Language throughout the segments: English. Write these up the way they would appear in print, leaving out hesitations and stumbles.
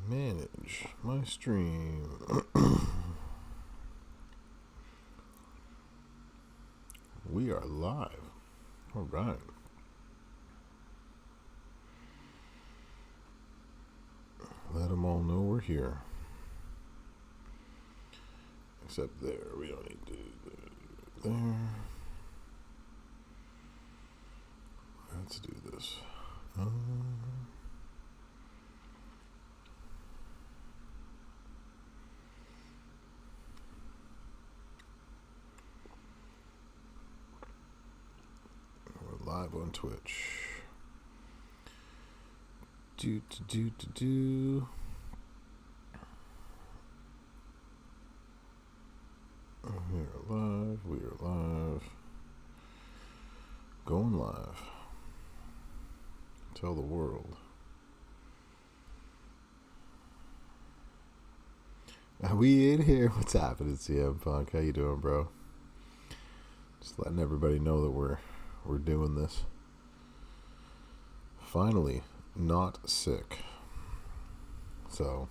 Manage my stream. We are live. All right. Let them all know we're here. Except there. We don't need to do there. Let's do this. We're live on Twitch. Do. We are live. Going live. Tell the world. We in here. What's happening, CM Punk? How you doing, bro? Just letting everybody know that we're doing this. Finally, not sick. So,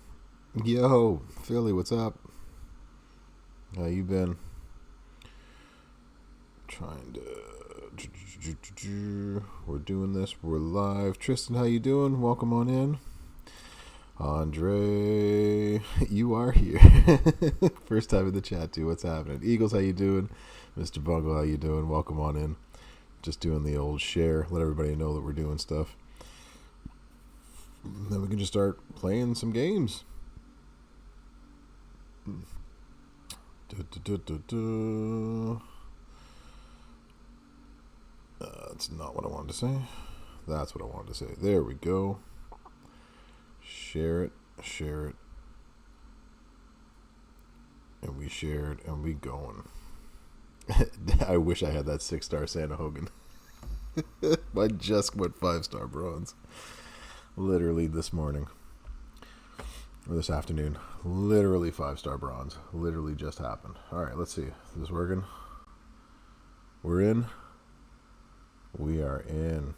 yo, Philly, what's up? How you been? Trying to. We're doing this. We're live. Tristan, how you doing? Welcome on in. Andre, you are here. First time in the chat too. What's happening? Eagles, how you doing? Mr. Bungle, how you doing? Welcome on in. Just doing the old share. Let everybody know that we're doing stuff. Then we can just start playing some games. That's not what I wanted to say. That's what I wanted to say. There we go. Share it. And we shared, and we going. I wish I had that 6-star Santa Hogan. I just went 5-star bronze. Literally this morning. Or this afternoon. Literally 5-star bronze. Literally just happened. Alright, let's see. Is this working? We're in. We are in.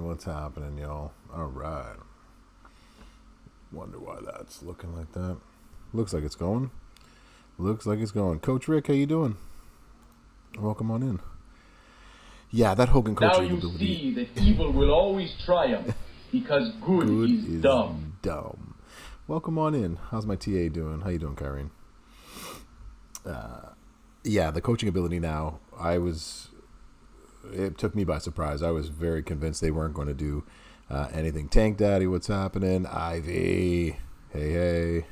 What's happening, y'all? Alright. Wonder why that's looking like that. Looks like it's going. Coach Rick, how you doing? Welcome on in. Yeah, that Hogan coaching ability. Now you see that evil will always triumph because good is dumb. Welcome on in. How's my TA doing? How you doing, Kyrene? Yeah, the coaching ability now, it took me by surprise. I was very convinced they weren't going to do anything. Tank Daddy, what's happening? Ivy, hey,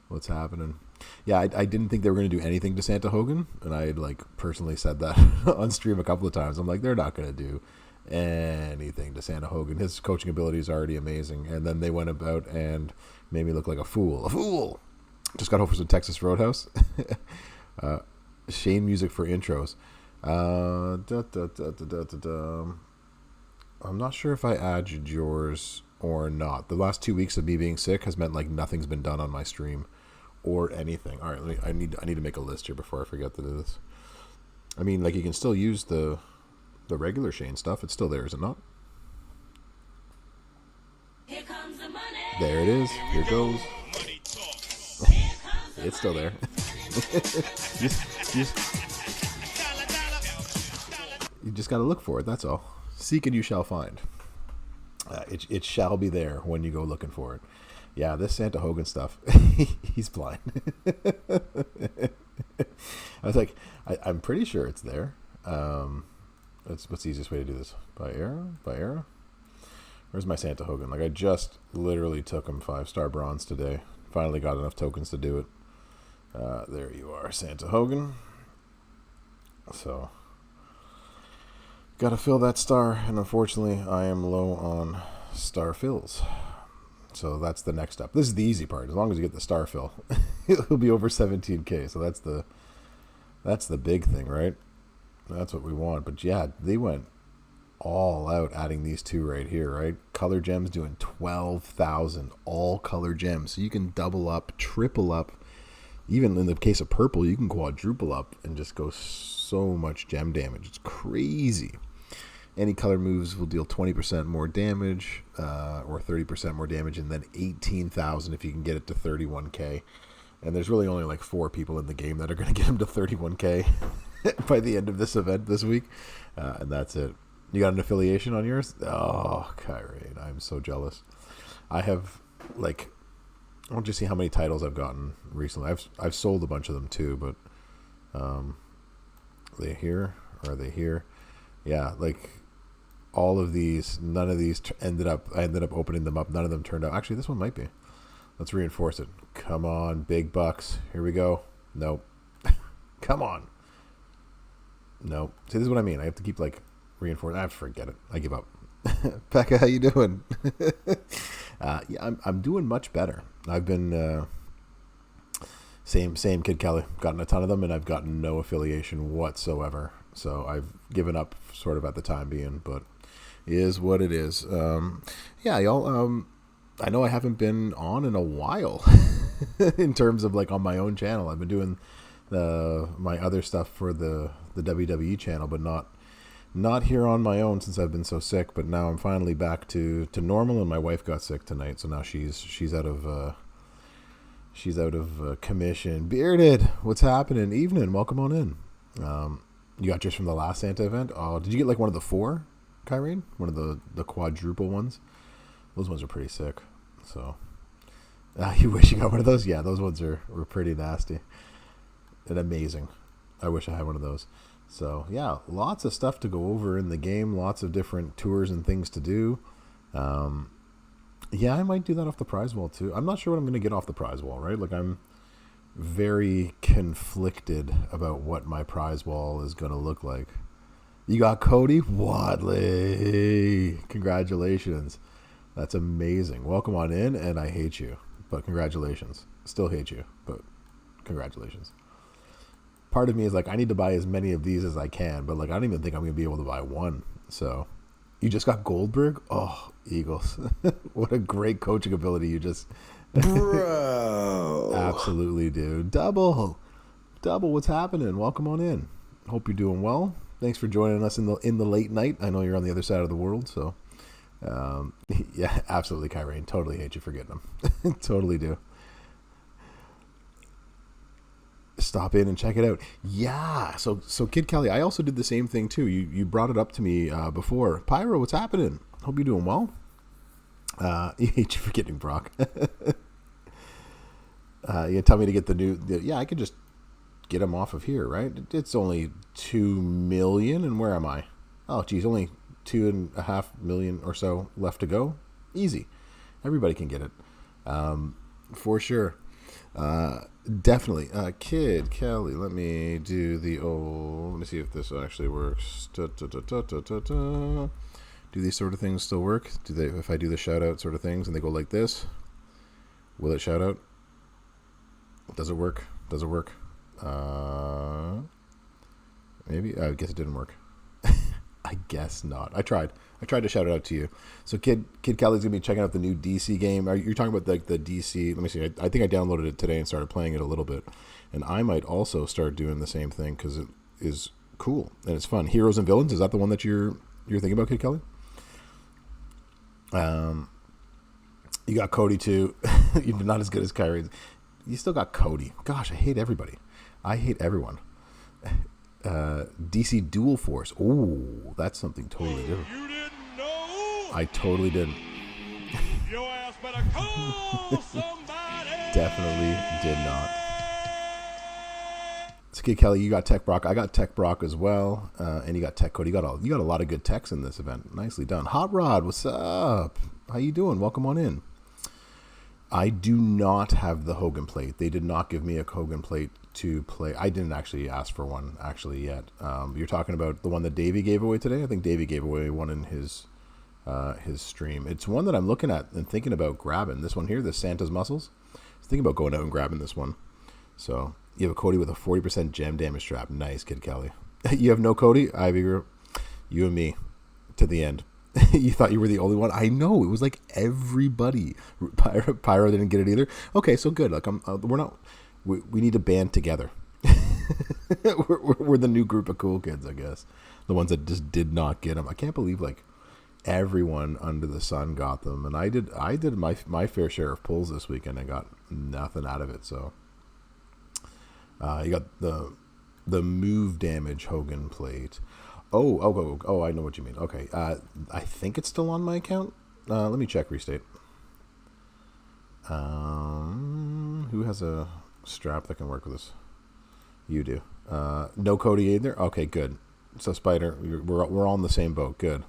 what's happening? Yeah, I didn't think they were going to do anything to Santa Hogan, and I had personally said that on stream a couple of times. I'm like, they're not going to do anything to Santa Hogan. His coaching ability is already amazing, and then they went about and made me look like a fool. Just got home for some Texas Roadhouse. Shane music for intros. I'm not sure if I added yours or not. The last 2 weeks of me being sick has meant nothing's been done on my stream or anything. All right, I need to make a list here before I forget to do this. I mean, you can still use the regular Shane stuff. It's still there, is it not? Here comes the money. There it is. Here it goes. It's still there. You just got to look for it. That's all. Seek and you shall find. It shall be there when you go looking for it. Yeah, this Santa Hogan stuff, he's blind. I was like, I'm pretty sure it's there. What's the easiest way to do this? By arrow? Where's my Santa Hogan? I just literally took him 5-star bronze today. Finally got enough tokens to do it. There you are, Santa Hogan. So, got to fill that star, and unfortunately, I am low on star fills. So that's the next step. This is the easy part. As long as you get the star fill, it'll be over 17K. So that's the big thing, right? That's what we want. But yeah, they went all out adding these two right here, right? Color gems doing 12,000, all color gems. So you can double up, triple up. Even in the case of purple, you can quadruple up and just go so much gem damage. It's crazy. Any color moves will deal 20% more damage, or 30% more damage, and then 18,000 if you can get it to 31k. And there's really only like 4 people in the game that are going to get him to 31k by the end of this event this week, and that's it. You got an affiliation on yours? Oh, Kyrie, I'm so jealous. I have like, I want you to see how many titles I've gotten recently. I've sold a bunch of them too, but are they here? Or are they here? Yeah, like all of these, none of these I ended up opening them up. None of them turned out. Actually, this one might be. Let's reinforce it. Come on, big bucks. Here we go. Nope. Come on. Nope. See, this is what I mean. I have to keep like reinforcing. I forget it. I give up. Becca, how you doing? Yeah, I'm doing much better. I've been same Kid Kelly. Gotten a ton of them, and I've gotten no affiliation whatsoever. So I've given up sort of at the time being, but it is what it is. Yeah, y'all. I know I haven't been on in a while in terms of like on my own channel. I've been doing my other stuff for the WWE channel, but not here on my own since I've been so sick. But now I'm finally back to normal, and my wife got sick tonight, so now she's out of commission. Bearded, what's happening? Evening, welcome on in. You got yours from the last Santa event. Oh, did you get like one of the 4, Kyrene? One of the quadruple ones? Those ones are pretty sick. So, you wish you got one of those? Yeah, those ones were pretty nasty and amazing. I wish I had one of those. So, yeah, lots of stuff to go over in the game. Lots of different tours and things to do. Yeah, I might do that off the prize wall, too. I'm not sure what I'm going to get off the prize wall, right? Like, I'm very conflicted about what my prize wall is going to look like. You got Cody Wadley. Congratulations. That's amazing. Welcome on in, and I hate you, but congratulations. Still hate you, but congratulations. Part of me is like, I need to buy as many of these as I can, but like, I don't even think I'm going to be able to buy one. So, you just got Goldberg? Oh, Eagles. What a great coaching ability you just... Bro. Absolutely, dude. Double, what's happening? Welcome on in. Hope you're doing well. Thanks for joining us in the late night. I know you're on the other side of the world, so... yeah, absolutely, Kyrene. Totally hate you for getting them. Totally do. Stop in and check it out. Yeah, so Kid Kelly, I also did the same thing too. You brought it up to me before. Pyro, what's happening? Hope you're doing well. Hate you for getting Brock. You tell me to get the new... Yeah, I could just get him off of here, right? It's only 2 million, and where am I? Oh, geez, only 2.5 million or so left to go. Easy. Everybody can get it. For sure. Definitely. Kid Kelly, let me do the old... Let me see if this actually works. Do these sort of things still work? Do they? If I do the shout out sort of things and they go like this, will it shout out? Does it work? Does it work? Maybe. I guess it didn't work. I guess not. I tried to shout it out to you. So Kid Kelly's gonna be checking out the new DC game. You're talking about like the DC? Let me see. I think I downloaded it today and started playing it a little bit. And I might also start doing the same thing because it is cool and it's fun. Heroes and Villains, is that the one that you're thinking about, Kid Kelly? You got Cody too. You're not as good as Kyrie. You still got Cody. Gosh, I hate everybody. I hate everyone. DC Dual Force. Oh, that's something totally different. You didn't know? I totally didn't. Your ass better call somebody. Definitely did not. So, Kid Kelly, you got Tech Brock. I got Tech Brock as well, and you got Tech Cody. You got a lot of good techs in this event. Nicely done. Hot Rod, what's up? How you doing? Welcome on in. I do not have the Hogan plate. They did not give me a Hogan plate to play. I didn't actually ask for one yet. You're talking about the one that Davey gave away today? I think Davey gave away one in his stream. It's one that I'm looking at and thinking about grabbing. This one here, the Santa's Muscles. I was thinking about going out and grabbing this one. So you have a Cody with a 40% gem damage trap. Nice, Kid Kelly. You have no Cody? Ivy Group. You and me to the end. You thought you were the only one? I know. It was like everybody. Pyro didn't get it either. Okay, so good. Like we're not. We need to band together. we're the new group of cool kids, I guess. the ones that just did not get them. I can't believe like everyone under the sun got them, and I did my fair share of pulls this weekend and got nothing out of it. So you got the move damage Hogan plate. Oh, I know what you mean. Okay, I think it's still on my account. Let me check restate. Who has a strap that can work with this? You do. No Cody either? Okay, good. So Spider, we're all in the same boat. Good.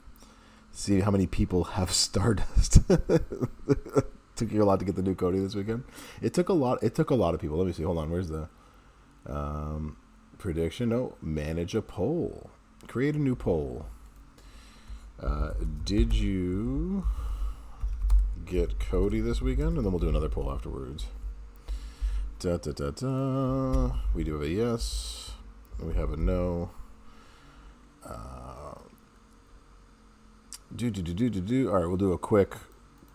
See how many people have Stardust. Took you a lot to get the new Cody this weekend. It took a lot of people. Let me see. Hold on. Where's the prediction? No, manage a poll. Create a new poll. Did you get Cody this weekend? And then we'll do another poll afterwards. We do have a yes. We have a no. All right, we'll do a quick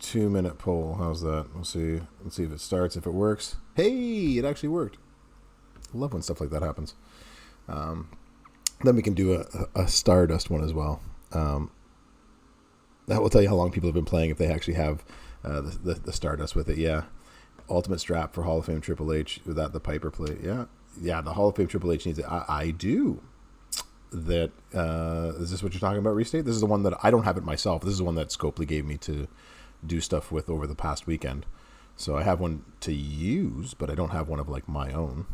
2-minute poll. How's that? We'll see. Let's see if it starts. If it works. Hey, it actually worked. I love when stuff like that happens. Then we can do a Stardust one as well. That will tell you how long people have been playing if they actually have the Stardust with it. Yeah. Ultimate strap for Hall of Fame Triple H. Is that the Piper plate? Yeah. Yeah, the Hall of Fame Triple H needs it. I do. That is this what you're talking about, Restate? This is the one that I don't have it myself. This is the one that Scopely gave me to do stuff with over the past weekend. So I have one to use, but I don't have one of like my own.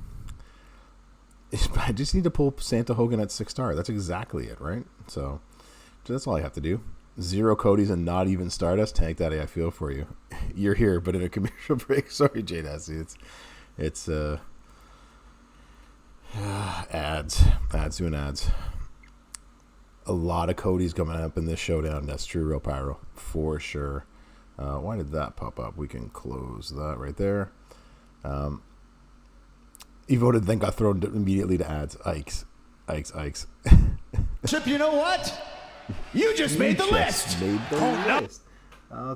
I just need to pull Santa Hogan at 6-star. That's exactly it, right? So that's all I have to do. 0 Codys and not even Stardust. Tank Daddy, I feel for you. You're here, but in a commercial break. Sorry, Jade Assy. It's ads doing ads. A lot of Codys coming up in this showdown. That's true, Real Pyro, for sure. Why did that pop up? We can close that right there. He voted, then got thrown immediately to ads. Ikes. Chip, you know what? You just made the list.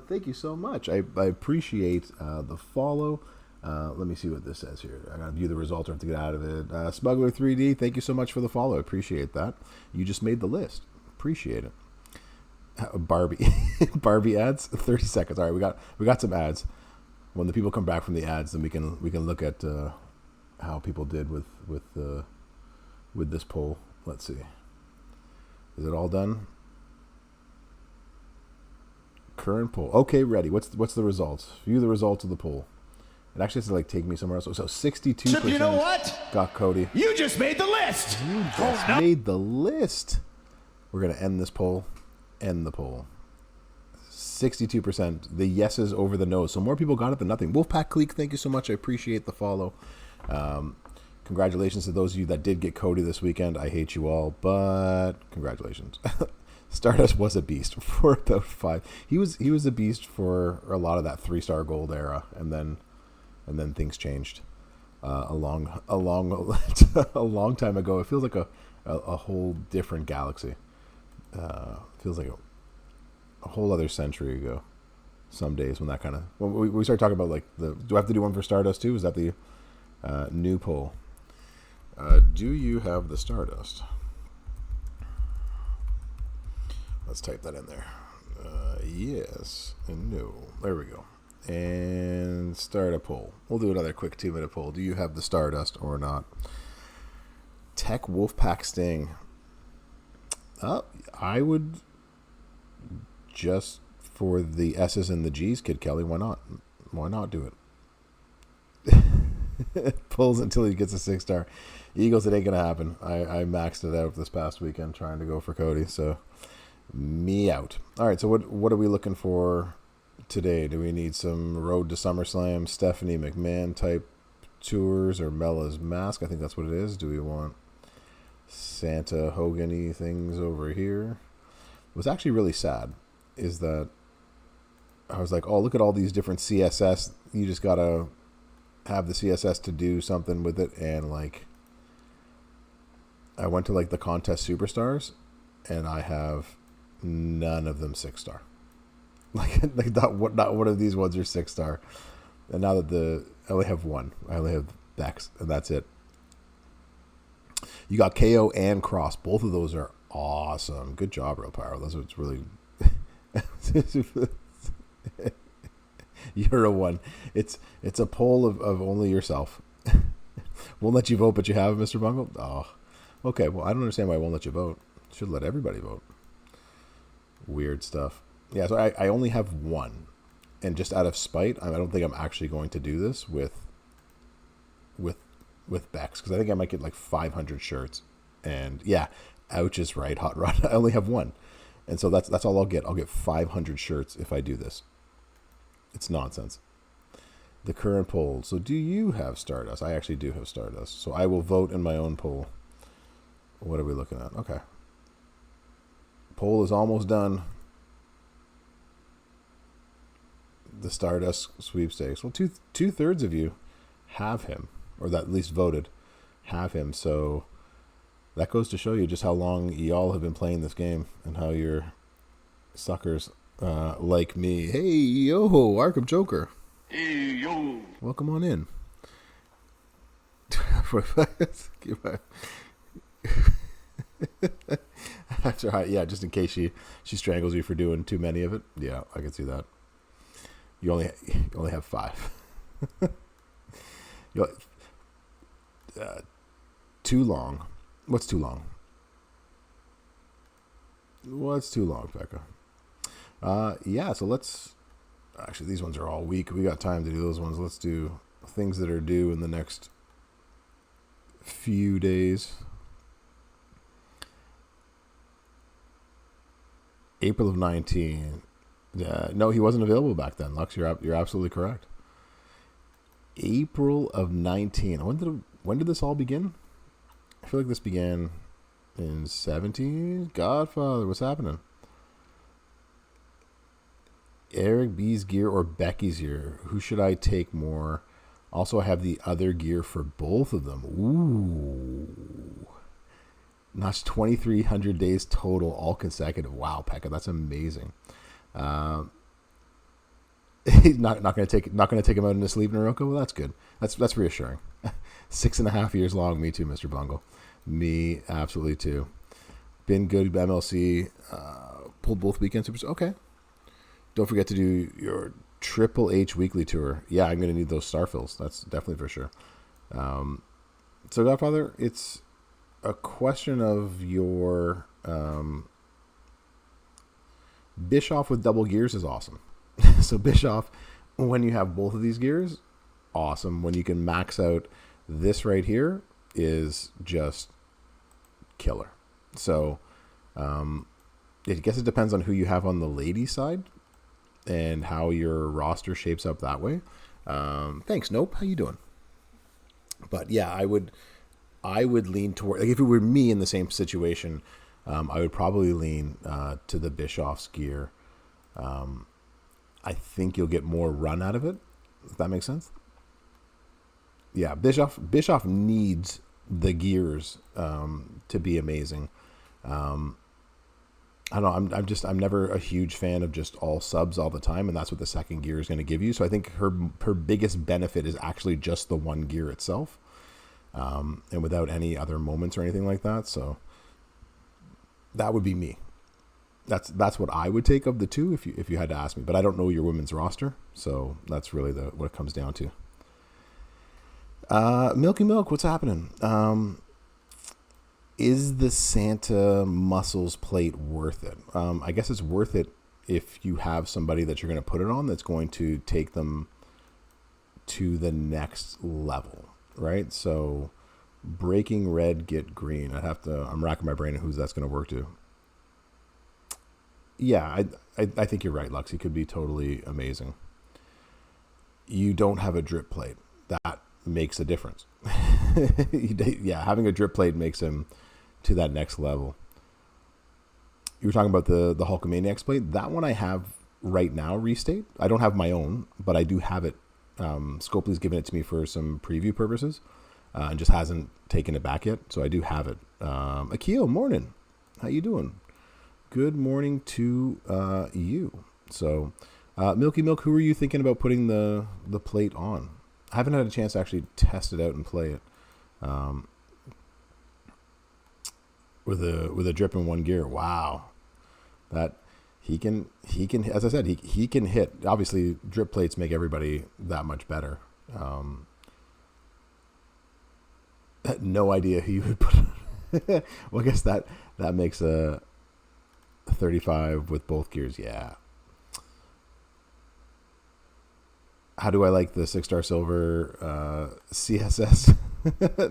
Thank you so much. I appreciate the follow. Let me see what this says here. I gotta view the results. I have to get out of it. Smuggler 3D, thank you so much for the follow. I appreciate that. You just made the list. Appreciate it. Barbie ads. 30 seconds. All right, we got some ads. When the people come back from the ads, then we can look at how people did with this poll. Let's see. Is it all done? Current poll. Okay, ready. What's the results? View the results of the poll. It actually has to like take me somewhere else. So 62%. Chip, you know what? Got Cody. You just made the list. You just made the list. We're gonna end this poll. End the poll. 62%. The yeses over the no's. So more people got it than nothing. Wolfpack Cleek, thank you so much. I appreciate the follow. Congratulations to those of you that did get Cody this weekend. I hate you all, but congratulations. Stardust was a beast for about 5. He was a beast for a lot of that 3-star gold era, and then things changed a long time ago. It feels like a whole different galaxy. Feels like a whole other century ago. Some days when that kind of when we start talking about like do I have to do one for Stardust too? Is that the new poll? Do you have the Stardust? Let's type that in there. Yes and no. There we go. And start a poll. We'll do another quick 2-minute poll. Do you have the Stardust or not? Tech Wolfpack Sting. I would just for the S's and the G's, Kid Kelly. Why not? Why not do it? Pulls until he gets a 6-star. Eagles, it ain't gonna happen. I maxed it out this past weekend trying to go for Cody. So me out. All right. So what are we looking for today? Do we need some Road to SummerSlam, Stephanie McMahon type tours, or Mella's mask? I think that's what it is. Do we want Santa Hogan-y things over here? What's actually really sad is that I was like, oh, look at all these different CSS. You just gotta have the CSS to do something with it, and like I went to like the contest superstars, and I have none of them 6-star. Like not one of these ones are 6-star. And now that I only have one. I only have Bex, and that's it. You got KO and Cross. Both of those are Awesome. Good job, Real Power. That's what's really... You're a 1. It's a poll of only yourself. Won't let you vote, but you have, Mr. Bungle? Oh. Okay, well, I don't understand why I won't let you vote. Should let everybody vote. Weird stuff. Yeah, so I only have 1. And just out of spite, I don't think I'm actually going to do this with Bex, because I think I might get like 500 shirts. And yeah, ouch is right, Hot Rod. I only have 1. And so that's all I'll get. I'll get 500 shirts if I do this. It's nonsense. The current poll. So do you have Stardust? I actually do have Stardust. So I will vote in my own poll. What are we looking at? Okay. Poll is almost done. The Stardust sweepstakes. Well, two-thirds of you have him, or that at least voted, have him. So that goes to show you just how long y'all have been playing this game and how you're suckers like me. Hey, yo, Arkham Joker. Hey, yo. Welcome on in. After, yeah, just in case she strangles you for doing too many of it. Yeah, I can see that. You only have 5. Too long. What's too long? What's too long, Becca? Yeah, so let's... Actually, these ones are all weak. We got time to do those ones. Let's do things that are due in the next few days. April of 19. No, he wasn't available back then, Lux. You're absolutely correct. April of 19. When did this all begin? I feel like this began in 17. Godfather, what's happening? Eric B's gear or Becky's gear? Who should I take more? Also, I have the other gear for both of them. Ooh. Notch 2,300 days total, all consecutive. Wow, Pekka, that's amazing. He's not going to take him out in his sleep, Naruko. Well, that's good. That's reassuring. 6.5 years long. Me too, Mr. Bungle. Me absolutely too. Been good MLC. Pulled both weekend supers. Okay. Don't forget to do your Triple H weekly tour. Yeah, I'm going to need those star fills. That's definitely for sure. So, Godfather, it's a question of your Bischoff with double gears is awesome. So Bischoff, when you have both of these gears, awesome. When you can max out this right here is just killer. So I guess it depends on who you have on the ladies' side and how your roster shapes up that way. Thanks, Nope. How you doing? But yeah, I would lean toward, like, if it were me in the same situation, I would probably lean to the Bischoff's gear. I think you'll get more run out of it, if that makes sense. Yeah, Bischoff needs the gears to be amazing. I don't know. I'm never a huge fan of just all subs all the time, and that's what the second gear is going to give you. So I think her biggest benefit is actually just the one gear itself, and without any other moments or anything like that. So that would be me. That's what I would take of the two if you had to ask me. But I don't know your women's roster, so that's really what it comes down to. Milky Milk, what's happening? Is the Santa Muscles plate worth it? I guess it's worth it if you have somebody that you're going to put it on that's going to take them to the next level, right? So breaking red, get green. I'm racking my brain on who's that's going to work to. Yeah, I think you're right, Lux. He could be totally amazing. You don't have a drip plate. That makes a difference. Yeah, having a drip plate makes him to that next level. You were talking about the Hulkamaniacs plate. That one I have right now, restate. I don't have my own, but I do have it. Scopely's given it to me for some preview purposes and just hasn't taken it back yet. So I do have it. Akil, morning. How you doing? Good morning to you. So, Milky Milk, who are you thinking about putting the plate on? I haven't had a chance to actually test it out and play it. with a drip in one gear. Wow, that he can as I said, he can hit. Obviously, drip plates make everybody that much better. Had no idea who you would put. Well, I guess that makes a 35 with both gears. Yeah. How do I like the 6-star silver CSS?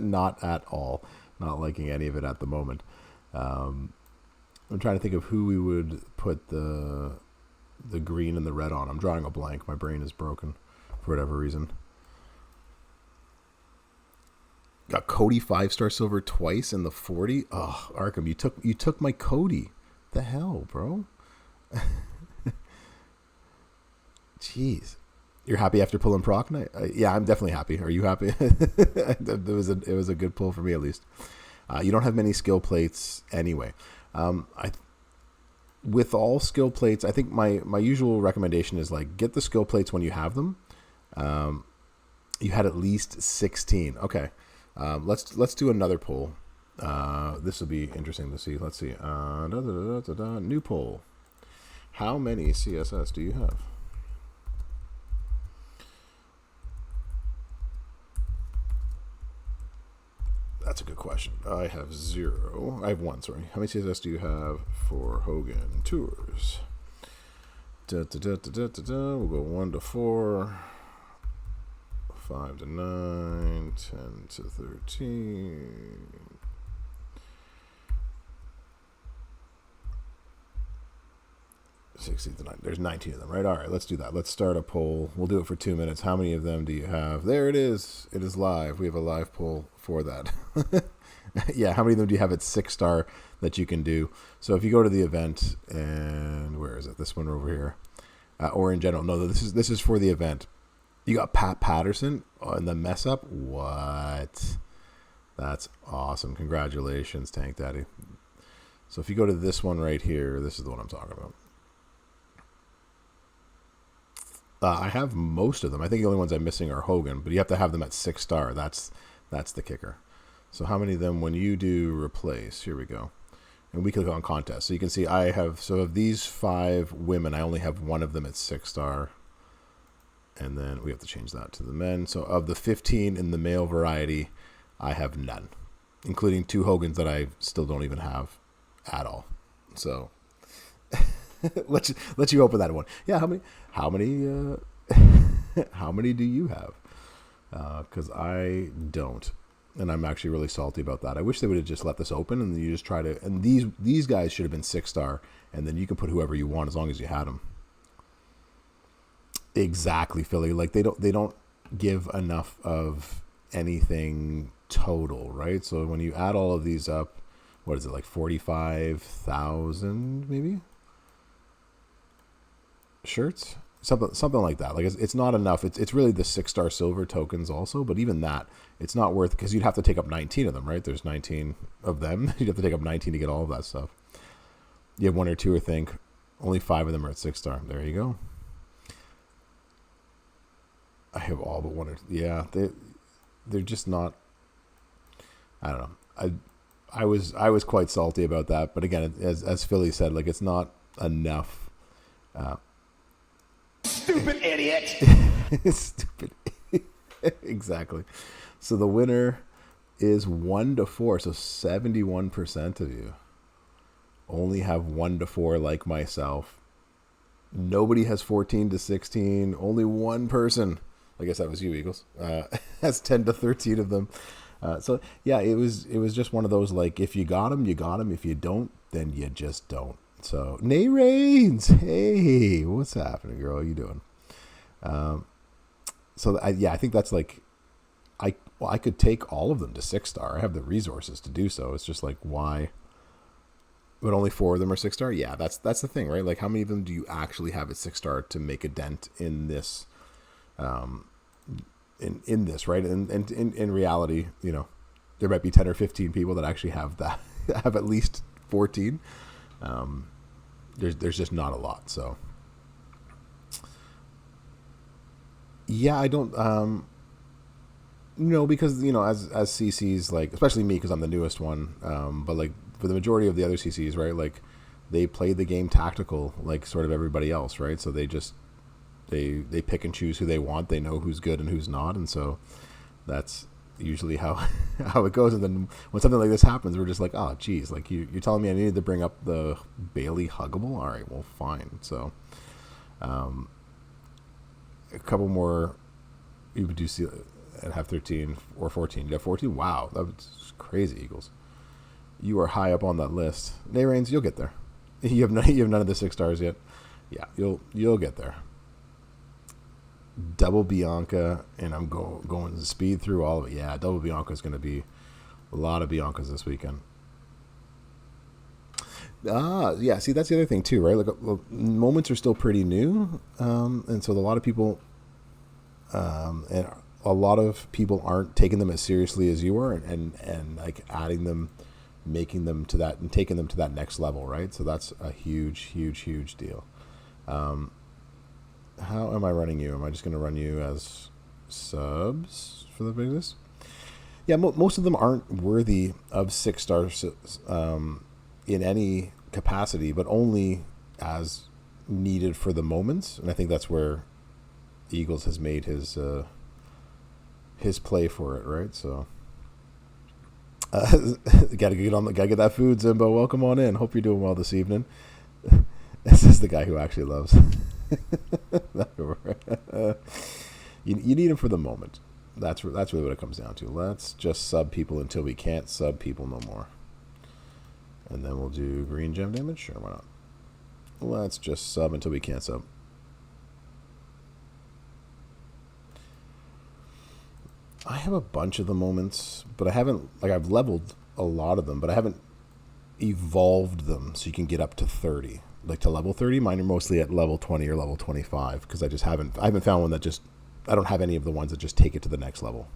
Not at all. Not liking any of it at the moment. I'm trying to think of who we would put the green and the red on. I'm drawing a blank. My brain is broken for whatever reason. Got Cody 5-star silver twice in the 40. Oh, Arkham, you took my Cody. The hell, bro? Jeez. You're happy after pulling Proc? Yeah, I'm definitely happy. Are you happy? It was a good pull for me, at least. You don't have many skill plates anyway. With all skill plates, I think my usual recommendation is like get the skill plates when you have them. You had at least 16. Okay, let's do another poll. This will be interesting to see. Let's see. New poll. How many CSS do you have? That's a good question. I have 0. I have 1, sorry. How many CSS do you have for Hogan Tours? We'll go 1 to 4, 5 to 9, 10 to 13. 16 to 9. There's 19 of them, right? All right, let's do that. Let's start a poll. We'll do it for 2 minutes. How many of them do you have? There it is. It is live. We have a live poll for that. Yeah, how many of them do you have at 6-star that you can do? So if you go to the event, and where is it? This one over here. Or in general. No, this is for the event. You got Pat Patterson on the mess up. What? That's awesome. Congratulations, Tank Daddy. So if you go to this one right here, this is the one I'm talking about. I have most of them. I think the only ones I'm missing are Hogan, but you have to have them at 6-star. That's the kicker. So how many of them when you do replace? Here we go. And we click on contest. So you can see I have, so of these 5 women, I only have 1 of them at 6-star. And then we have to change that to the men. So of the 15 in the male variety, I have none, including 2 Hogans that I still don't even have at all. So let you open that one. Yeah, how many how many do you have? Because I don't, and I'm actually really salty about that. I wish they would have just let this open, and you just try to. And these guys should have been 6-star, and then you can put whoever you want as long as you had them. Exactly, Philly. Like they don't give enough of anything total, right? So when you add all of these up, what is it, like 45,000 maybe? Shirts, something like that. Like it's not enough. It's really the 6-star silver tokens also, but even that, it's not worth, because you'd have to take up 19 of them, right? There's 19 of them. You'd have to take up 19 to get all of that stuff. You have 1 or 2, I think. Only 5 of them are at 6-star. There you go. I have all but 1 or 2. Yeah, they're just not. I don't know. I was quite salty about that, but again, as Philly said, like it's not enough. Stupid idiot. Stupid. Exactly. So the winner is 1 to 4. So 71% of you only have 1 to 4 like myself. Nobody has 14 to 16. Only one person, I guess that was you, Eagles, has 10 to 13 of them. So yeah, it was just one of those, like, if you got them, you got them. If you don't, then you just don't. So, Nay Reigns, hey, what's happening, girl? How you doing? I think that's like, I could take all of them to 6-star. I have the resources to do so. It's just like, why? But only 4 of them are 6-star. Yeah, that's the thing, right? Like, how many of them do you actually have at 6-star to make a dent in this? In this, right? And in reality, you know, there might be 10 or 15 people that actually have that, have at least 14. There's just not a lot. So yeah, I don't, because, you know, as CC's, like, especially me, cause I'm the newest one. But like for the majority of the other CCs, right? Like they play the game tactical, like sort of everybody else, right? So they just they pick and choose who they want. They know who's good and who's not, and so that's usually how how it goes. And then when something like this happens, we're just like, oh, geez, like you're telling me I needed to bring up the Bailey huggable. All right, well, fine. So, a couple more. You would do see and have 13 or 14. You have 14. Wow, that's crazy, Eagles. You are high up on that list. Nayrains, you'll get there. You have none of the 6 stars yet. Yeah, you'll get there. Double Bianca, and I'm going to speed through all of it. Yeah, double Bianca is going to be a lot of Biancas this weekend. Yeah. See, that's the other thing too, right? Like, moments are still pretty new, and so a lot of people, and a lot of people aren't taking them as seriously as you are, and like adding them, making them to that, and taking them to that next level, right? So that's a huge deal. How am I running you? Am I just going to run you as subs for the business? Yeah, most of them aren't worthy of 6 stars in any capacity, but only as needed for the moments. And I think that's where Eagles has made his play for it, right? So gotta get that food, Zimbo. Welcome on in. Hope you're doing well this evening. This is the guy who actually loves. You need him for the moment. That's really what it comes down to. Let's just sub people until we can't sub people no more. And then we'll do green gem damage. Sure, why not? Let's just sub until we can't sub. I have a bunch of the moments, but I haven't, like, I've leveled a lot of them, but I haven't evolved them so you can get up to 30. Like to level 30, mine are mostly at level 20 or level 25 because I haven't found one that just, I don't have any of the ones that just take it to the next level.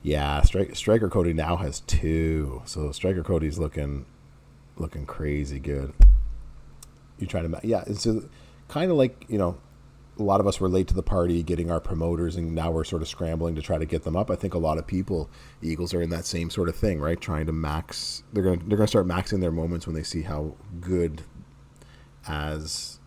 Yeah, Striker Cody now has 2, so Striker Cody's looking crazy good. You try to, yeah, it's kind of like, you know, a lot of us were late to the party getting our promoters, and now we're sort of scrambling to try to get them up. I think a lot of people, Eagles, are in that same sort of thing, right? Trying to max. They're gonna start maxing their moments when they see how good as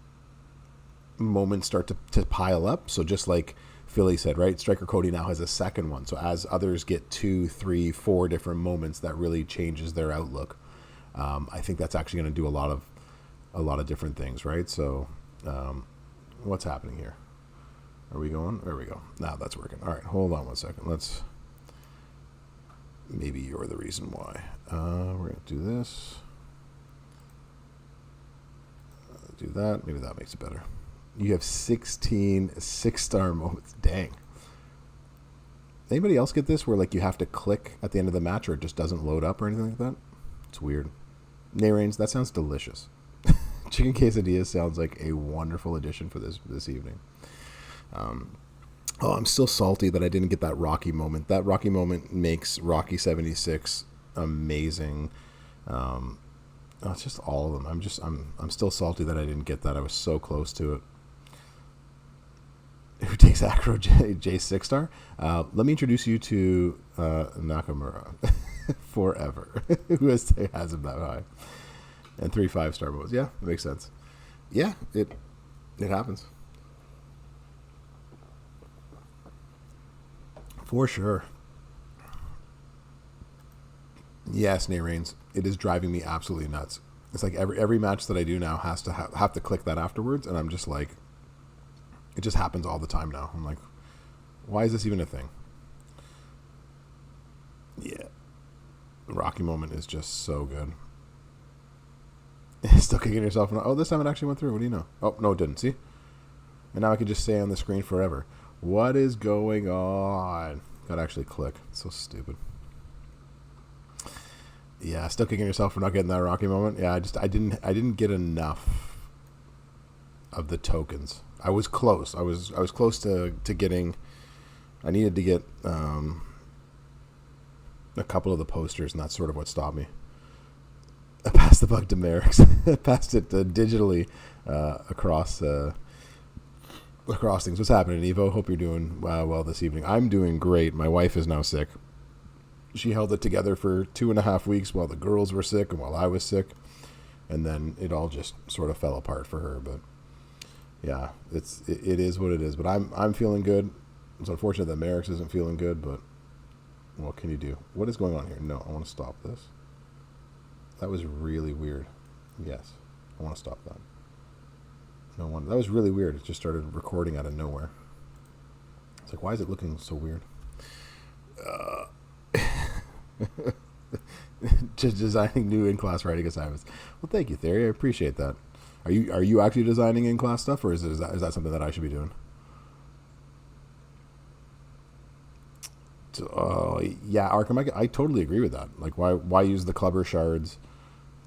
moments start to pile up. So just like Philly said, right? Striker Cody now has a second one. So as others get 2, 3, 4 different moments, that really changes their outlook. I think that's actually going to do a lot of different things, right? So. What's happening here? Are we going? There we go. Now that's working. All right, hold on one second. Maybe you're the reason why. We're going to do this. Do that. Maybe that makes it better. You have 16 6-star moments. Dang. Anybody else get this where like you have to click at the end of the match or it just doesn't load up or anything like that? It's weird. Nayrains, that sounds delicious. Chicken quesadillas sounds like a wonderful addition for this evening. I'm still salty that I didn't get that Rocky moment. That Rocky moment makes Rocky 76 amazing. It's just all of them. I'm still salty that I didn't get that. I was so close to it. Who takes Acro J 6-star? Let me introduce you to Nakamura forever. Who has him that high? And 3 5-star modes. Yeah, it makes sense. Yeah, it happens. For sure. Yes, Nayrains, it is driving me absolutely nuts. It's like every match that I do now has to have to click that afterwards, and I'm just like, it just happens all the time now. I'm like, why is this even a thing? Yeah. The Rocky moment is just so good. Still kicking yourself. Oh, this time it actually went through. What do you know? Oh, no, it didn't. See? And now I can just stay on the screen forever. What is going on? Gotta actually click. It's so stupid. Yeah, still kicking yourself for not getting that Rocky moment. Yeah, I didn't get enough of the tokens. I was close. I was close to getting. I needed to get a couple of the posters, and that's sort of what stopped me. I passed the bug to Merrick's. I passed it digitally across things. What's happening, Evo? Hope you're doing well this evening. I'm doing great. My wife is now sick. she held it together for 2.5 weeks while the girls were sick and while I was sick, and then it all just sort of fell apart for her. But yeah, it is what it is. But I'm feeling good. It's unfortunate that Merrick's isn't feeling good, but what can you do? What is going on here? No, I want to stop this. That was really weird. Yes, I want to stop that. No one. That was really weird. It just started recording out of nowhere. It's like, why is it looking so weird? Just designing new in-class writing assignments. Well, thank you, Theory. I appreciate that. Are you actually designing in-class stuff, or is that something that I should be doing? So, yeah, Arkham, I totally agree with that. Like, why use the clubber shards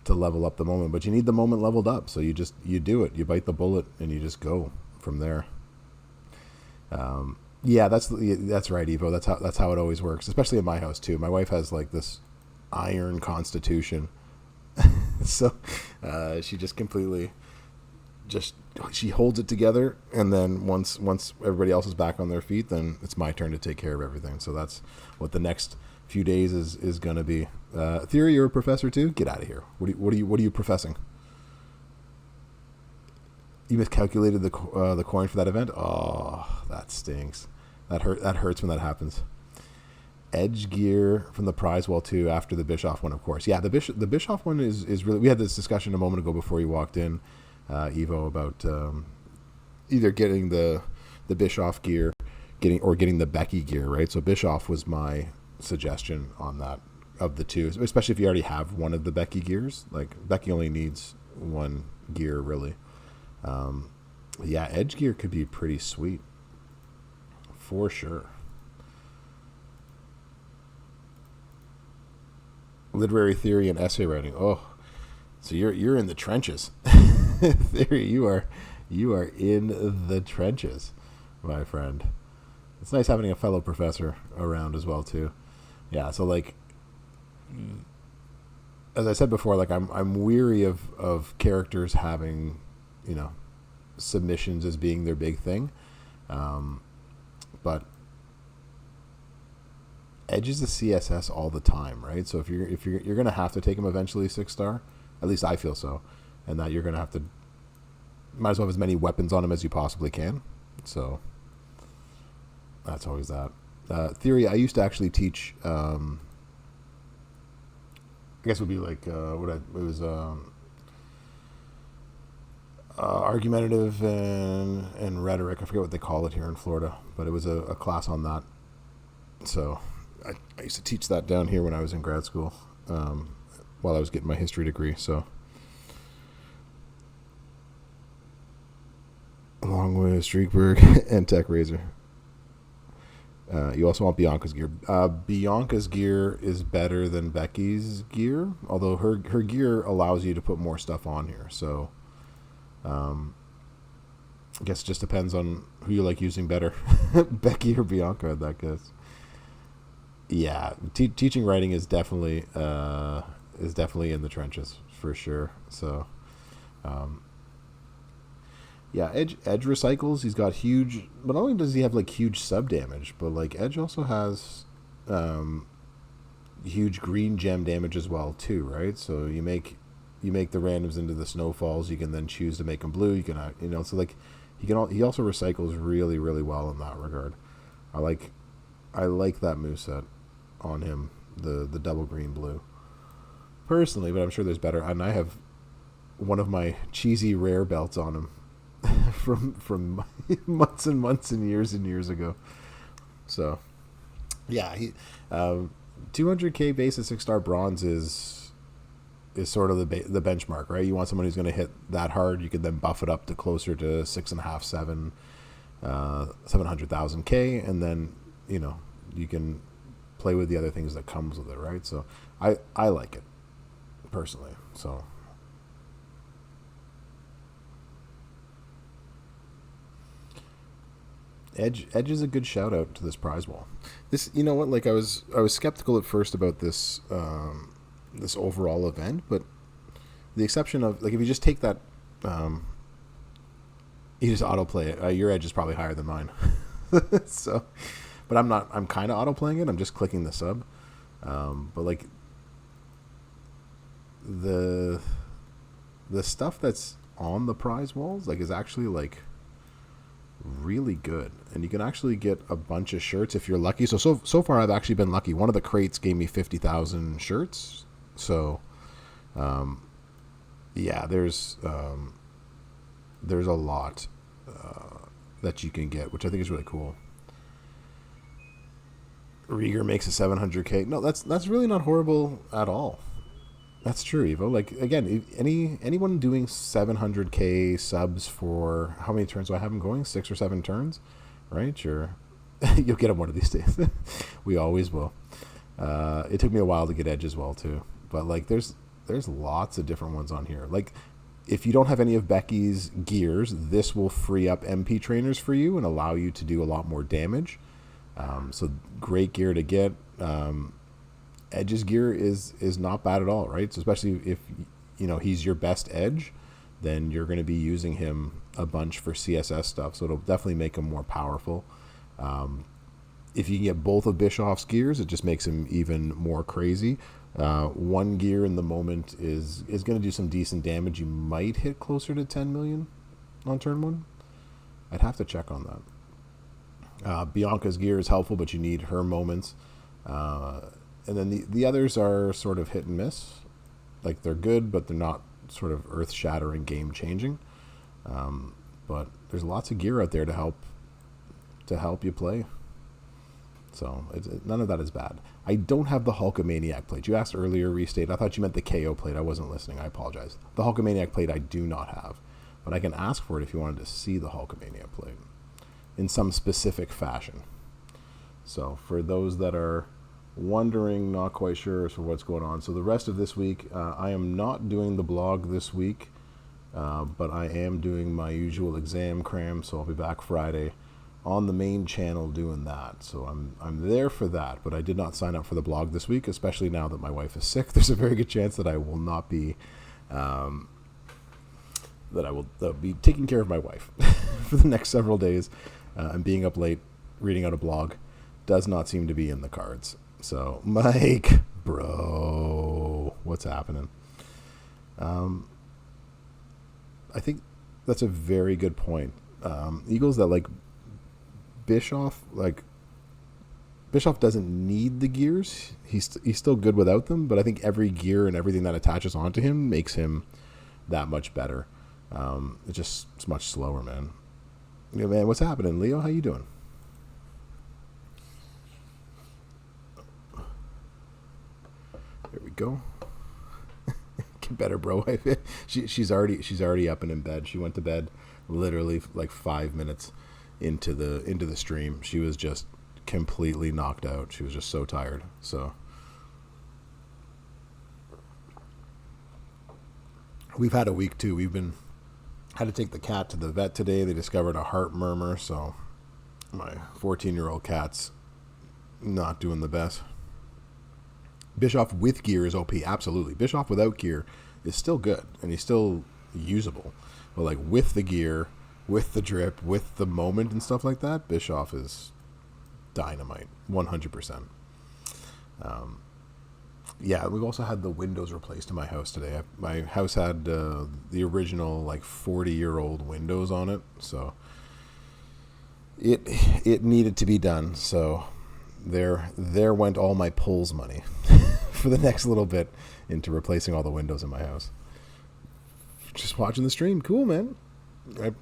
to level up the moment? But you need the moment leveled up, so you do it. You bite the bullet and you just go from there. Yeah, that's right, Evo. That's how it always works, especially in my house too. My wife has like this iron constitution, so she just completely she holds it together, and then once everybody else is back on their feet, then it's my turn to take care of everything. So that's what the next few days is going to be. Theory, you're a professor too? Get out of here. What are you professing? You miscalculated the coin for that event? Oh, that stinks. That hurts when that happens. Edge gear from the prize wall too after the Bischoff one, of course. Yeah, the Bischoff one is really. We had this discussion a moment ago before you walked in, Evo, about either getting the Bischoff gear, getting the Becky gear, right? So Bischoff was my suggestion on that of the two, especially if you already have one of the Becky gears. Like Becky only needs one gear really. Yeah, edge gear could be pretty sweet for sure. Literary theory and essay writing. Oh, so you're in the trenches. Theory, you are in the trenches, my friend. It's nice having a fellow professor around as well too. Yeah, so like as I said before, like I'm weary of characters having, submissions as being their big thing. But Edge is the CSS all the time, right? So if you're gonna have to take him eventually 6-star, at least I feel so, and that you're gonna have to might as well have as many weapons on him as you possibly can. So that's always that. Theory, I used to actually teach. I guess it would be like argumentative and rhetoric. I forget what they call it here in Florida, but it was a class on that. So I used to teach that down here when I was in grad school, while I was getting my history degree. So along with Streakberg and Tech Razor. You also want Bianca's gear. Bianca's gear is better than Becky's gear, although her gear allows you to put more stuff on here. So I guess it just depends on who you like using better, Becky or Bianca in that case. Yeah, teaching writing is definitely in the trenches for sure. So yeah, Edge recycles. He's got huge, but not only does he have like huge sub damage, but like Edge also has huge green gem damage as well too, right? So you make the randoms into the snowfalls. You can then choose to make them blue. You can so like he also recycles really really well in that regard. I like that moveset on him, the double green blue personally, but I'm sure there's better. And I have one of my cheesy rare belts on him from months and months and years ago. So yeah, he 200k base of 6-star bronze is sort of the benchmark, right? You want someone who's going to hit that hard. You can then buff it up to closer to 6.5, 7, 700,000k, and then you can play with the other things that comes with it, right? So I like it personally. So Edge is a good shout out to this prize wall. This, like I was skeptical at first about this this overall event, but the exception of like if you just take that, you just autoplay it. Your Edge is probably higher than mine, so. But I'm kind of auto playing it. I'm just clicking the sub. But like the stuff that's on the prize walls like is actually like really good, and you can actually get a bunch of shirts if you're lucky. So far I've actually been lucky. One of the crates gave me 50,000 shirts. So yeah, there's a lot that you can get, which I think is really cool. Rieger makes a 700k. No, that's really not horrible at all. That's true, Evo. Like again, anyone doing 700k subs for how many turns do I have them going? 6 or 7 turns, right? Sure, you'll get them one of these days. We always will. It took me a while to get Edge as well too, but like there's lots of different ones on here. Like if you don't have any of Becky's gears, this will free up MP trainers for you and allow you to do a lot more damage. So great gear to get. Edge's gear is not bad at all, right? So especially if he's your best Edge, then you're going to be using him a bunch for CSS stuff. So it'll definitely make him more powerful. If you can get both of Bischoff's gears, it just makes him even more crazy. One gear in the moment is going to do some decent damage. You might hit closer to 10 million on turn 1. I'd have to check on that. Bianca's gear is helpful, but you need her moments. And then the others are sort of hit and miss. Like they're good, but they're not sort of earth-shattering, game-changing. But there's lots of gear out there to help you play. So none of that is bad. I don't have the Hulkamaniac plate. You asked earlier, Restate. I thought you meant the KO plate. I wasn't listening. I apologize. The Hulkamaniac plate I do not have. But I can ask for it if you wanted to see the Hulkamaniac plate in some specific fashion. So for those that are wondering, not quite sure as for what's going on. So the rest of this week, I am not doing the blog this week, but I am doing my usual exam cram. So I'll be back Friday on the main channel doing that. So I'm there for that, but I did not sign up for the blog this week, especially now that my wife is sick. There's a very good chance that I will not be, that I will be taking care of my wife for the next several days, and being up late reading out a blog does not seem to be in the cards. So, Mike, bro, what's happening? I think that's a very good point. Eagles that like Bischoff doesn't need the gears. He's still good without them, but I think every gear and everything that attaches onto him makes him that much better. It's much slower, man. Yeah, man, what's happening, Leo? How you doing? There we go. Get better, bro. She's already up and in bed. She went to bed literally like 5 minutes into the stream. She was just completely knocked out. She was just so tired. So we've had a week too. Had to take the cat to the vet today. They discovered a heart murmur, so my 14-year-old cat's not doing the best. Bischoff with gear is OP, absolutely. Bischoff without gear is still good, and he's still usable. But like with the gear, with the drip, with the moment and stuff like that, Bischoff is dynamite, 100%. Yeah, we've also had the windows replaced in my house today. My house had the original like 40-year-old windows on it, so it needed to be done. So there went all my Pulls money for the next little bit into replacing all the windows in my house. Just watching the stream, cool, man.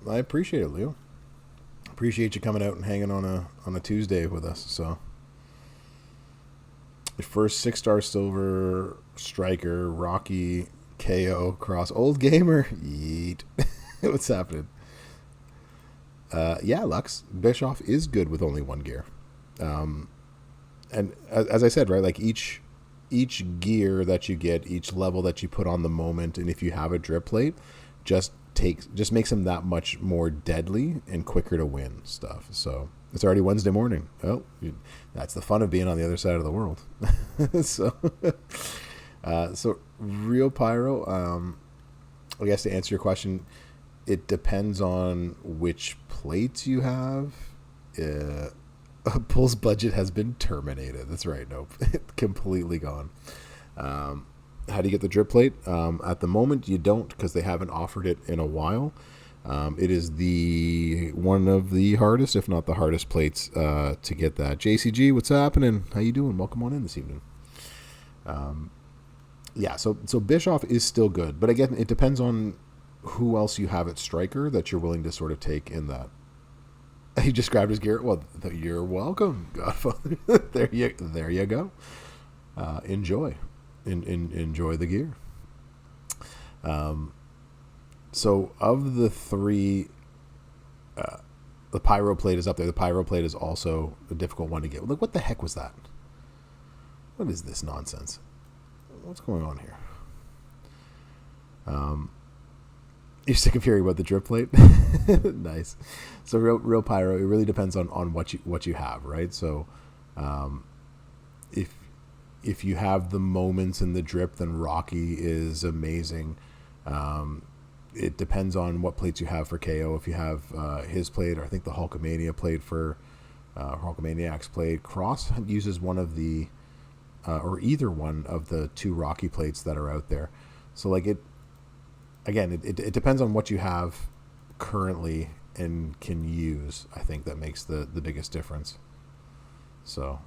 I appreciate it, Leo. Appreciate you coming out and hanging on a Tuesday with us. So your first 6-star silver striker, Rocky KO cross old gamer. Yeet. What's happening? Yeah, Lux. Bischoff is good with only one gear. And as I said, right, like each gear that you get, each level that you put on the moment, and if you have a drip plate, just makes him that much more deadly and quicker to win stuff. So it's already Wednesday morning. Oh, that's the fun of being on the other side of the world. So Real Pyro, I guess to answer your question, it depends on which plates you have. Bull's budget has been terminated. That's right. Nope. Completely gone. How do you get the drip plate? At the moment, you don't, because they haven't offered it in a while. It is one of the hardest, if not the hardest plates to get that. JCG, what's happening? How you doing? Welcome on in this evening. So Bischoff is still good, but again, it depends on who else you have at striker that you're willing to sort of take in that. He just grabbed his gear. Well, you're welcome, Godfather. there you go. Enjoy the gear. So of the three, the pyro plate is up there. The pyro plate is also a difficult one to get. Like, what the heck was that? What is this nonsense? What's going on here? You're sick of hearing about the drip plate? Nice. So real pyro, it really depends on what you have, right? So if you have the moments in the drip, then Rocky is amazing. It depends on what plates you have for KO. If you have his plate, or I think the Hulkamania plate for Hulkamaniac's plate, Cross uses one of the or either one of the two Rocky plates that are out there. So like it depends on what you have currently and can use. I think that makes the biggest difference. So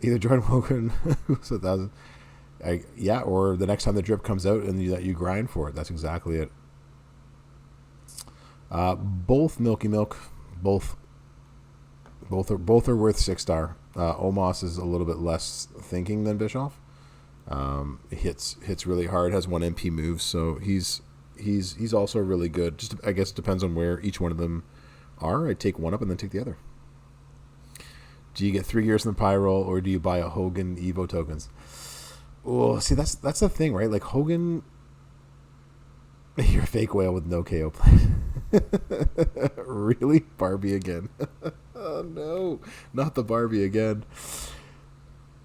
either Jordan Hogan who's 1,000, or the next time the drip comes out and you grind for it. That's exactly it. Both Milky Milk, both are worth 6-star. Omos is a little bit less thinking than Bischoff. Hits really hard, has 1 MP moves, so he's also really good. Just I guess it depends on where each one of them are. I take one up and then take the other. Do you get 3 gears in the Pyro, or do you buy a Hogan Evo tokens? Oh, see, that's the thing, right? Like Hogan, you're a fake whale with no KO play. Really? Barbie again. Oh no, not the Barbie again.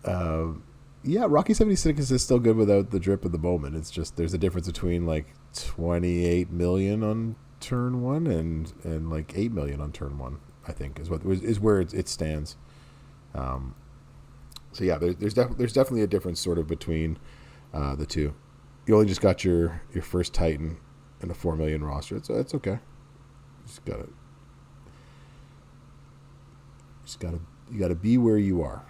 Rocky 76 is still good without the drip at the moment. It's just there's a difference between like 28 million on turn 1 and like 8 million on turn 1. I think is where it stands. There's definitely a difference sort of between the two. You only just got your first Titan and a 4 million roster. It's okay. You gotta be where you are.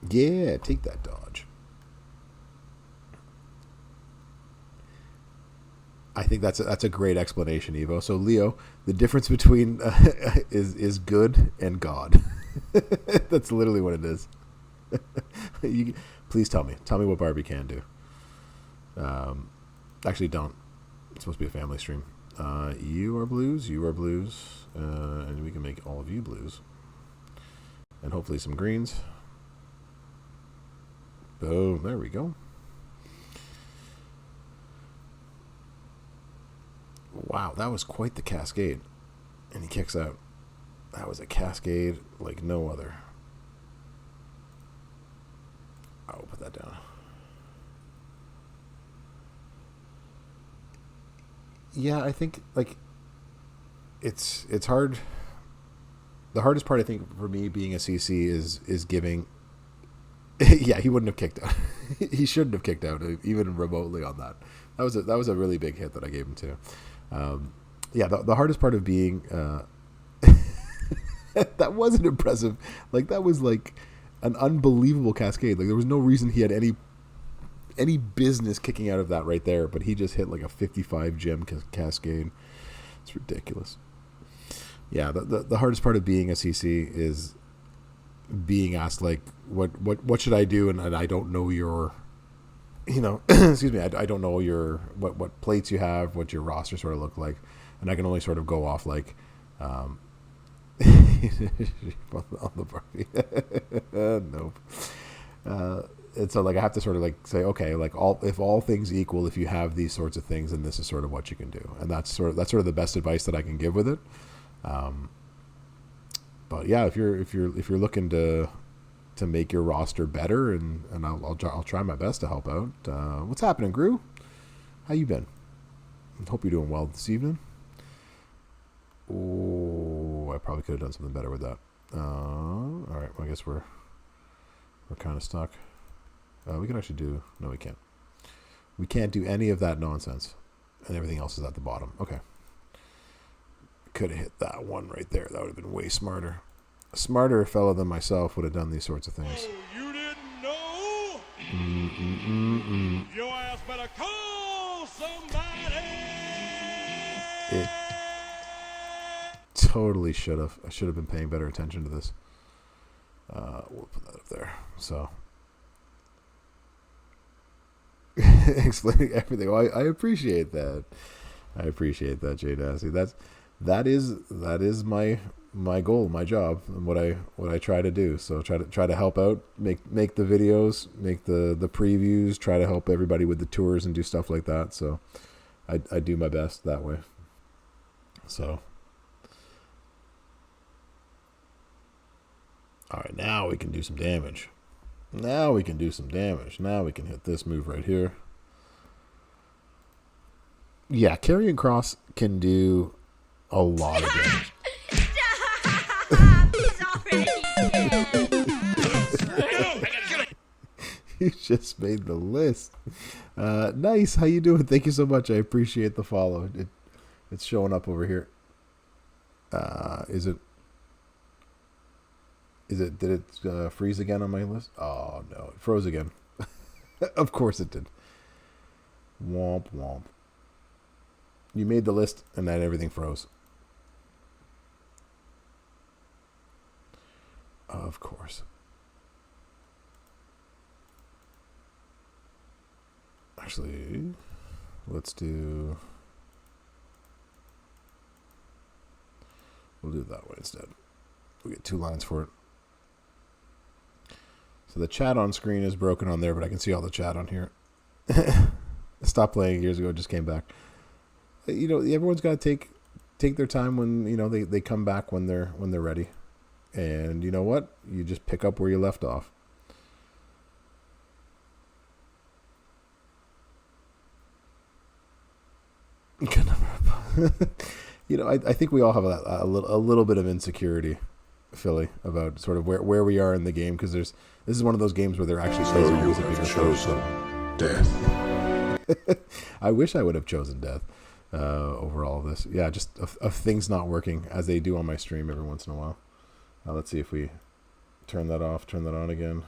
Yeah, take that dodge. I think that's a great explanation, Evo. So Leo, the difference between is good and God. That's literally what it is. Please tell me what Barbie can do. Actually, don't. It's supposed to be a family stream. You are blues, and we can make all of you blues, and hopefully some greens. Boom! There we go. Wow, that was quite the cascade. And he kicks out. That was a cascade like no other. I'll put that down. Yeah, I think like it's hard. The hardest part, I think, for me being a CC is giving. Yeah, he wouldn't have kicked out. He shouldn't have kicked out even remotely on that. That was a really big hit that I gave him too. The hardest part of being that wasn't impressive. Like that was like an unbelievable cascade. Like there was no reason he had any business kicking out of that right there, but he just hit like a 55 gem cascade. It's ridiculous. Yeah, the hardest part of being a CC is being asked like what should I do, and I don't know your excuse me, I don't know your what plates you have, what your roster sort of look like, and I can only sort of go off like on the Barbie. Nope. And so like I have to sort of like say, okay, like if all things equal, if you have these sorts of things, then this is sort of what you can do, and that's sort of the best advice that I can give with it. But yeah, if you're looking to make your roster better, and I'll try my best to help out. What's happening, Gru? How you been? Hope you're doing well this evening. Oh, I probably could have done something better with that. All right, well, I guess we're kind of stuck. We can actually do... No, we can't. We can't do any of that nonsense. And everything else is at the bottom. Okay. Could have hit that one right there. That would have been way smarter. A smarter fellow than myself would have done these sorts of things. Oh, you didn't know? Your ass better call somebody. It totally should have. I should have been paying better attention to this. We'll put that up there. So... explaining everything. Well, I appreciate that. I appreciate that, Jay Nasty. That is my goal, my job, and what I try to do. So try to help out, make the videos, make the previews, try to help everybody with the tours and do stuff like that. So I do my best that way. So all right, now we can do some damage. Now we can do some damage. Now we can hit this move right here. Yeah, Karrion Kross can do a lot of damage. You just made the list. Nice. How you doing? Thank you so much. I appreciate the follow. It's showing up over here. Did it freeze again on my list? Oh, no. It froze again. Of course it did. Womp, womp. You made the list, and then everything froze. Of course. Actually, we'll do it that way instead. We get 2 lines for it. So the chat on screen is broken on there, but I can see all the chat on here. I stopped playing years ago, just came back. You know, everyone's got to take their time when, you know, they come back when they're ready. And you know what? You just pick up where you left off. You know, I think we all have a little bit of insecurity, Philly, about sort of where we are in the game, because this is one of those games where they're actually chosen death. I wish I would have chosen death over all of this. Yeah, just of things not working as they do on my stream every once in a while. Let's see if we turn that off, turn that on again.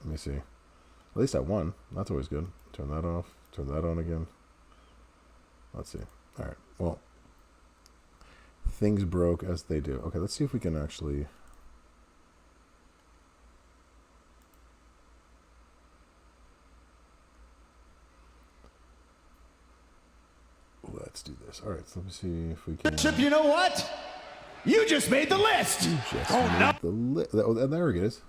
Let me see. At least at 1. That's always good. Turn that off, turn that on again. Let's see. All right. Well, things broke as they do. Okay, let's see if we can actually... Let's do this. All right, so let me see if we can... Chip, you know what? You just made the list! Oh, there it is.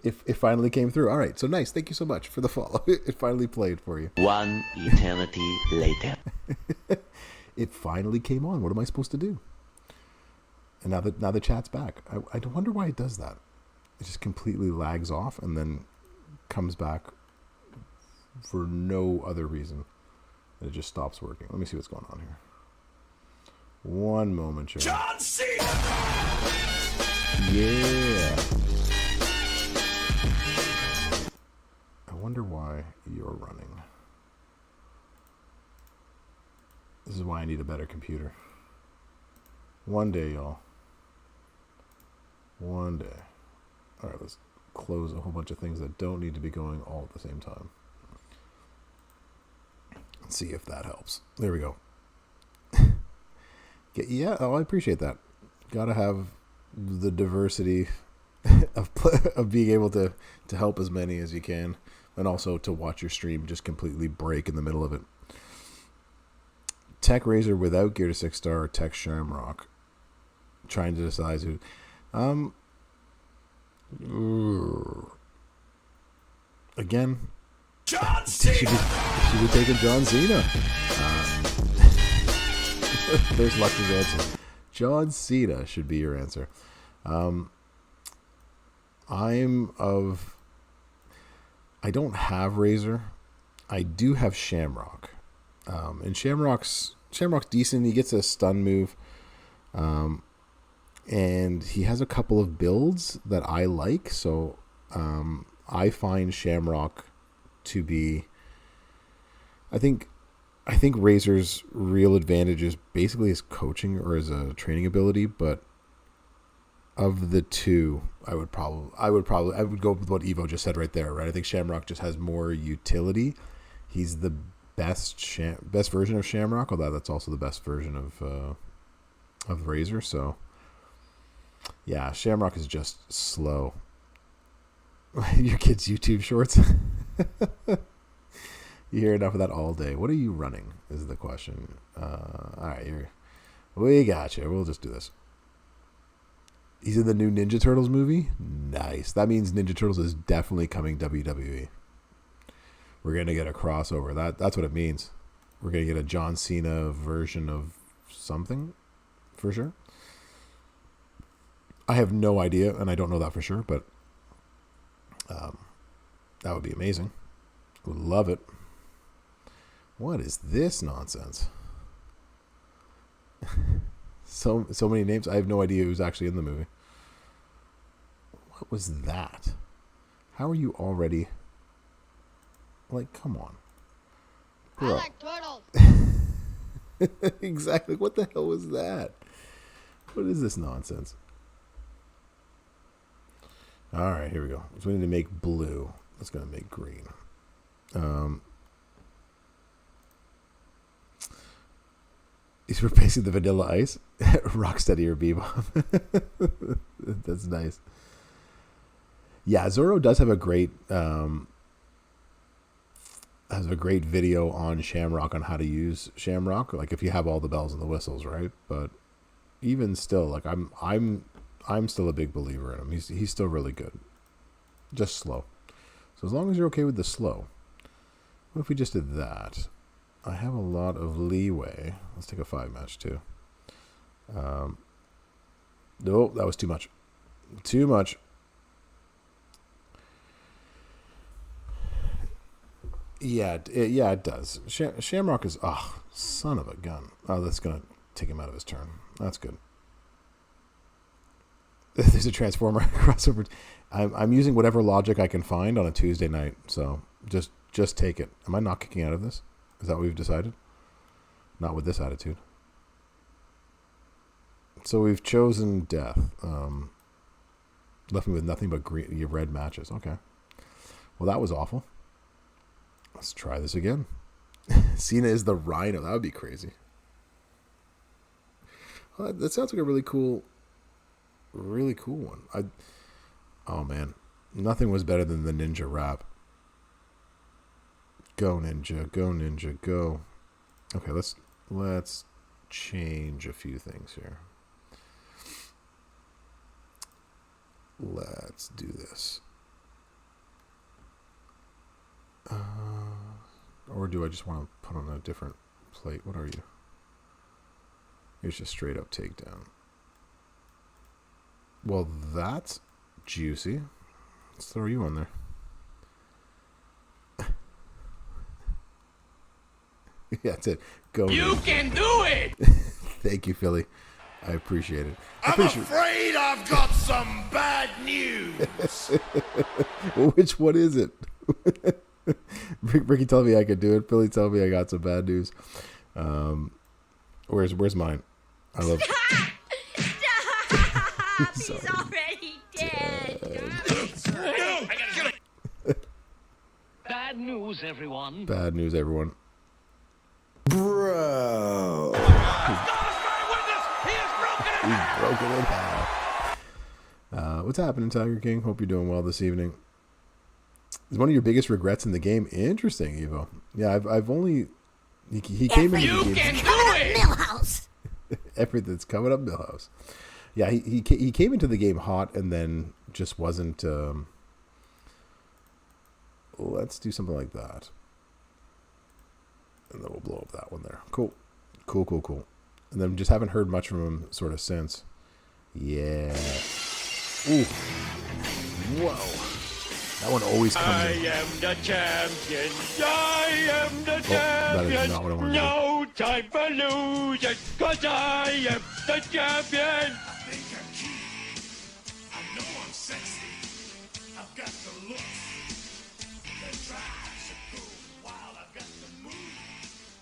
It finally came through. All right, so nice. Thank you so much for the follow. It finally played for you. 1 eternity later. It finally came on. What am I supposed to do? And now the chat's back. I wonder why it does that. It just completely lags off and then comes back for no other reason. And it just stops working. Let me see what's going on here. One moment, Sharon. John Cena! Yeah. I wonder why you're running. This is why I need a better computer. One day, y'all. One day. All right, let's close a whole bunch of things that don't need to be going all at the same time. Let's see if that helps. There we go. Yeah, I appreciate that. Got to have the diversity of being able to help as many as you can, and also to watch your stream just completely break in the middle of it. Tech Razor without Gear to 6-star or Tech Shamrock. Trying to decide who. Again, John Cena! should be taking John Cena. There's Lux's answer. John Cena should be your answer. I don't have Razor. I do have Shamrock. And Shamrock's decent. He gets a stun move. And he has a couple of builds that I like. So I find Shamrock to be... I think Razor's real advantage is basically his coaching or his training ability, but of the two, I would go with what Evo just said right there, right? I think Shamrock just has more utility. He's the best version of Shamrock, although that's also the best version of Razor. So yeah, Shamrock is just slow. Your kids' YouTube shorts. You hear enough of that all day. What are you running is the question. All right, we got you. We'll just do this. He's in the new Ninja Turtles movie. Nice. That means Ninja Turtles is definitely coming WWE. We're going to get a crossover. That's what it means. We're going to get a John Cena version of something for sure. I have no idea, and I don't know that for sure, but that would be amazing. Would love it. What is this nonsense? So many names. I have no idea who's actually in the movie. What was that? How are you already... Like, come on. Bro. I like turtles. Exactly. What the hell was that? What is this nonsense? All right, here we go. So we need to make blue. Let's go to make green. He's replacing the Vanilla Ice. Rocksteady or Bebop. That's nice. Yeah, Zoro does have a great video on Shamrock on how to use Shamrock. Like if you have all the bells and the whistles, right? But even still, like I'm still a big believer in him. He's still really good. Just slow. So as long as you're okay with the slow. What if we just did that? I have a lot of leeway. Let's take a 5-match too. Nope, that was too much. Too much. Yeah, it does. Shamrock is... Oh, son of a gun. Oh, that's going to take him out of his turn. That's good. There's a Transformer crossover. I'm using whatever logic I can find on a Tuesday night, so just take it. Am I not kicking out of this? Is that what we've decided? Not with this attitude. So we've chosen death. Left me with nothing but green, red matches. Okay. Well, that was awful. Let's try this again. Cena is the Rhino. That would be crazy. Well, that sounds like a really cool one. Oh man, nothing was better than the Ninja rap. Go Ninja, go Ninja, go. Okay, let's change a few things here. Let's do this. Or do I just want to put on a different plate? What are you? Here's just straight up takedown. Well, that's juicy. Let's throw you on there. Yeah, that's it. Go. You can do it! Thank you, Philly. I appreciate it. I'm afraid I've got some bad news. Which one is it? Ricky told me I could do it. Philly told me I got some bad news. Where's mine? I love. Stop! He's already dead. Bad news, everyone. Bad news, everyone. Bro. He's broken in half. What's happening, Tiger King? Hope you're doing well this evening. Is one of your biggest regrets in the game? Interesting, Evo. Yeah, I've only he came into the game. You can do it. Millhouse. Everything's coming up, Millhouse. Yeah, he came into the game hot and then just wasn't. Let's do something like that, and then we'll blow up that one there. Cool. And then just haven't heard much from him sort of since. Yeah. Ooh. Whoa. That one always comes I in. am the champion. I am the That is champion. not what I want to do. No time for losing, 'cause I am the champion.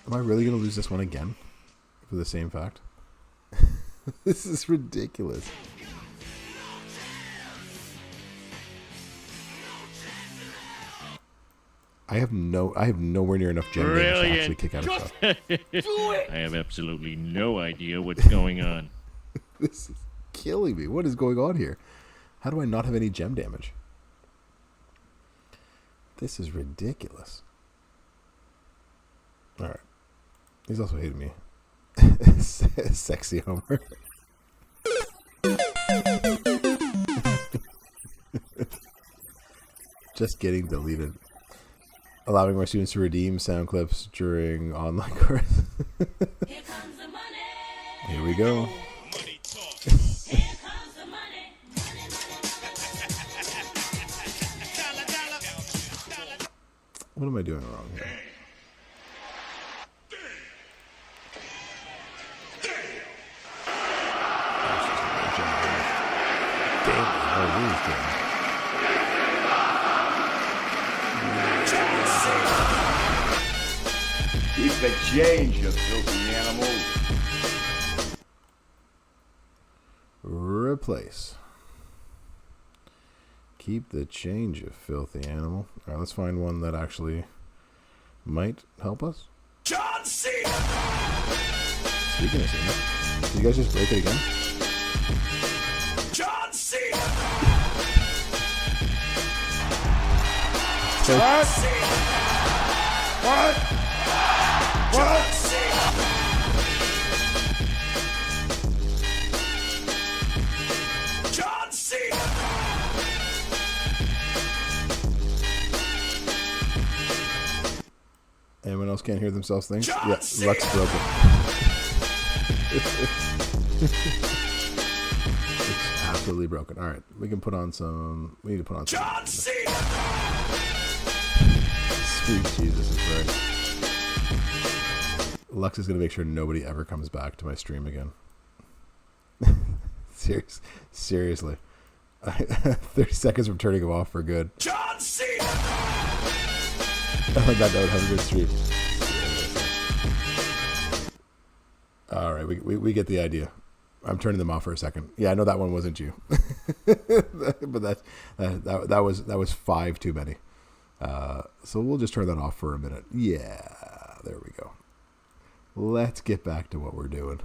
Am I really going to lose this one again? For the same fact? This is ridiculous. I have nowhere near enough gem damage to actually kick out of stuff. I have absolutely no idea what's going on. This is killing me. What is going on here? How do I not have any gem damage? This is ridiculous. Alright. He's also hating me. Sexy Homer. Just getting deleted. Allowing my students to redeem sound clips during online course. Here comes the money. Here we go. Money talk. Here comes the money. What am I doing wrong here? Keep the change, you filthy animals. Replace. Keep the change, you filthy animal. Alright, let's find one that actually might help us. John Cena! Speaking of Cena, did you guys just break it again? John Cena! What? What? John Cena! John Cena! Anyone else can't hear themselves think? John Yeah, Cena! Lex broke it. It's absolutely broken. All right, we can put on some. We need to put on some. John Cena! Sweet Jesus is right. Lux is gonna make sure nobody ever comes back to my stream again. Seriously. 30 seconds from turning him off for good. John Cena! On that note, have a good stream. All right, we get the idea. I'm turning them off for a second. Yeah, I know that one wasn't you, but that was 5 too many. So we'll just turn that off for a minute. Yeah, there we go. Let's get back to what we're doing.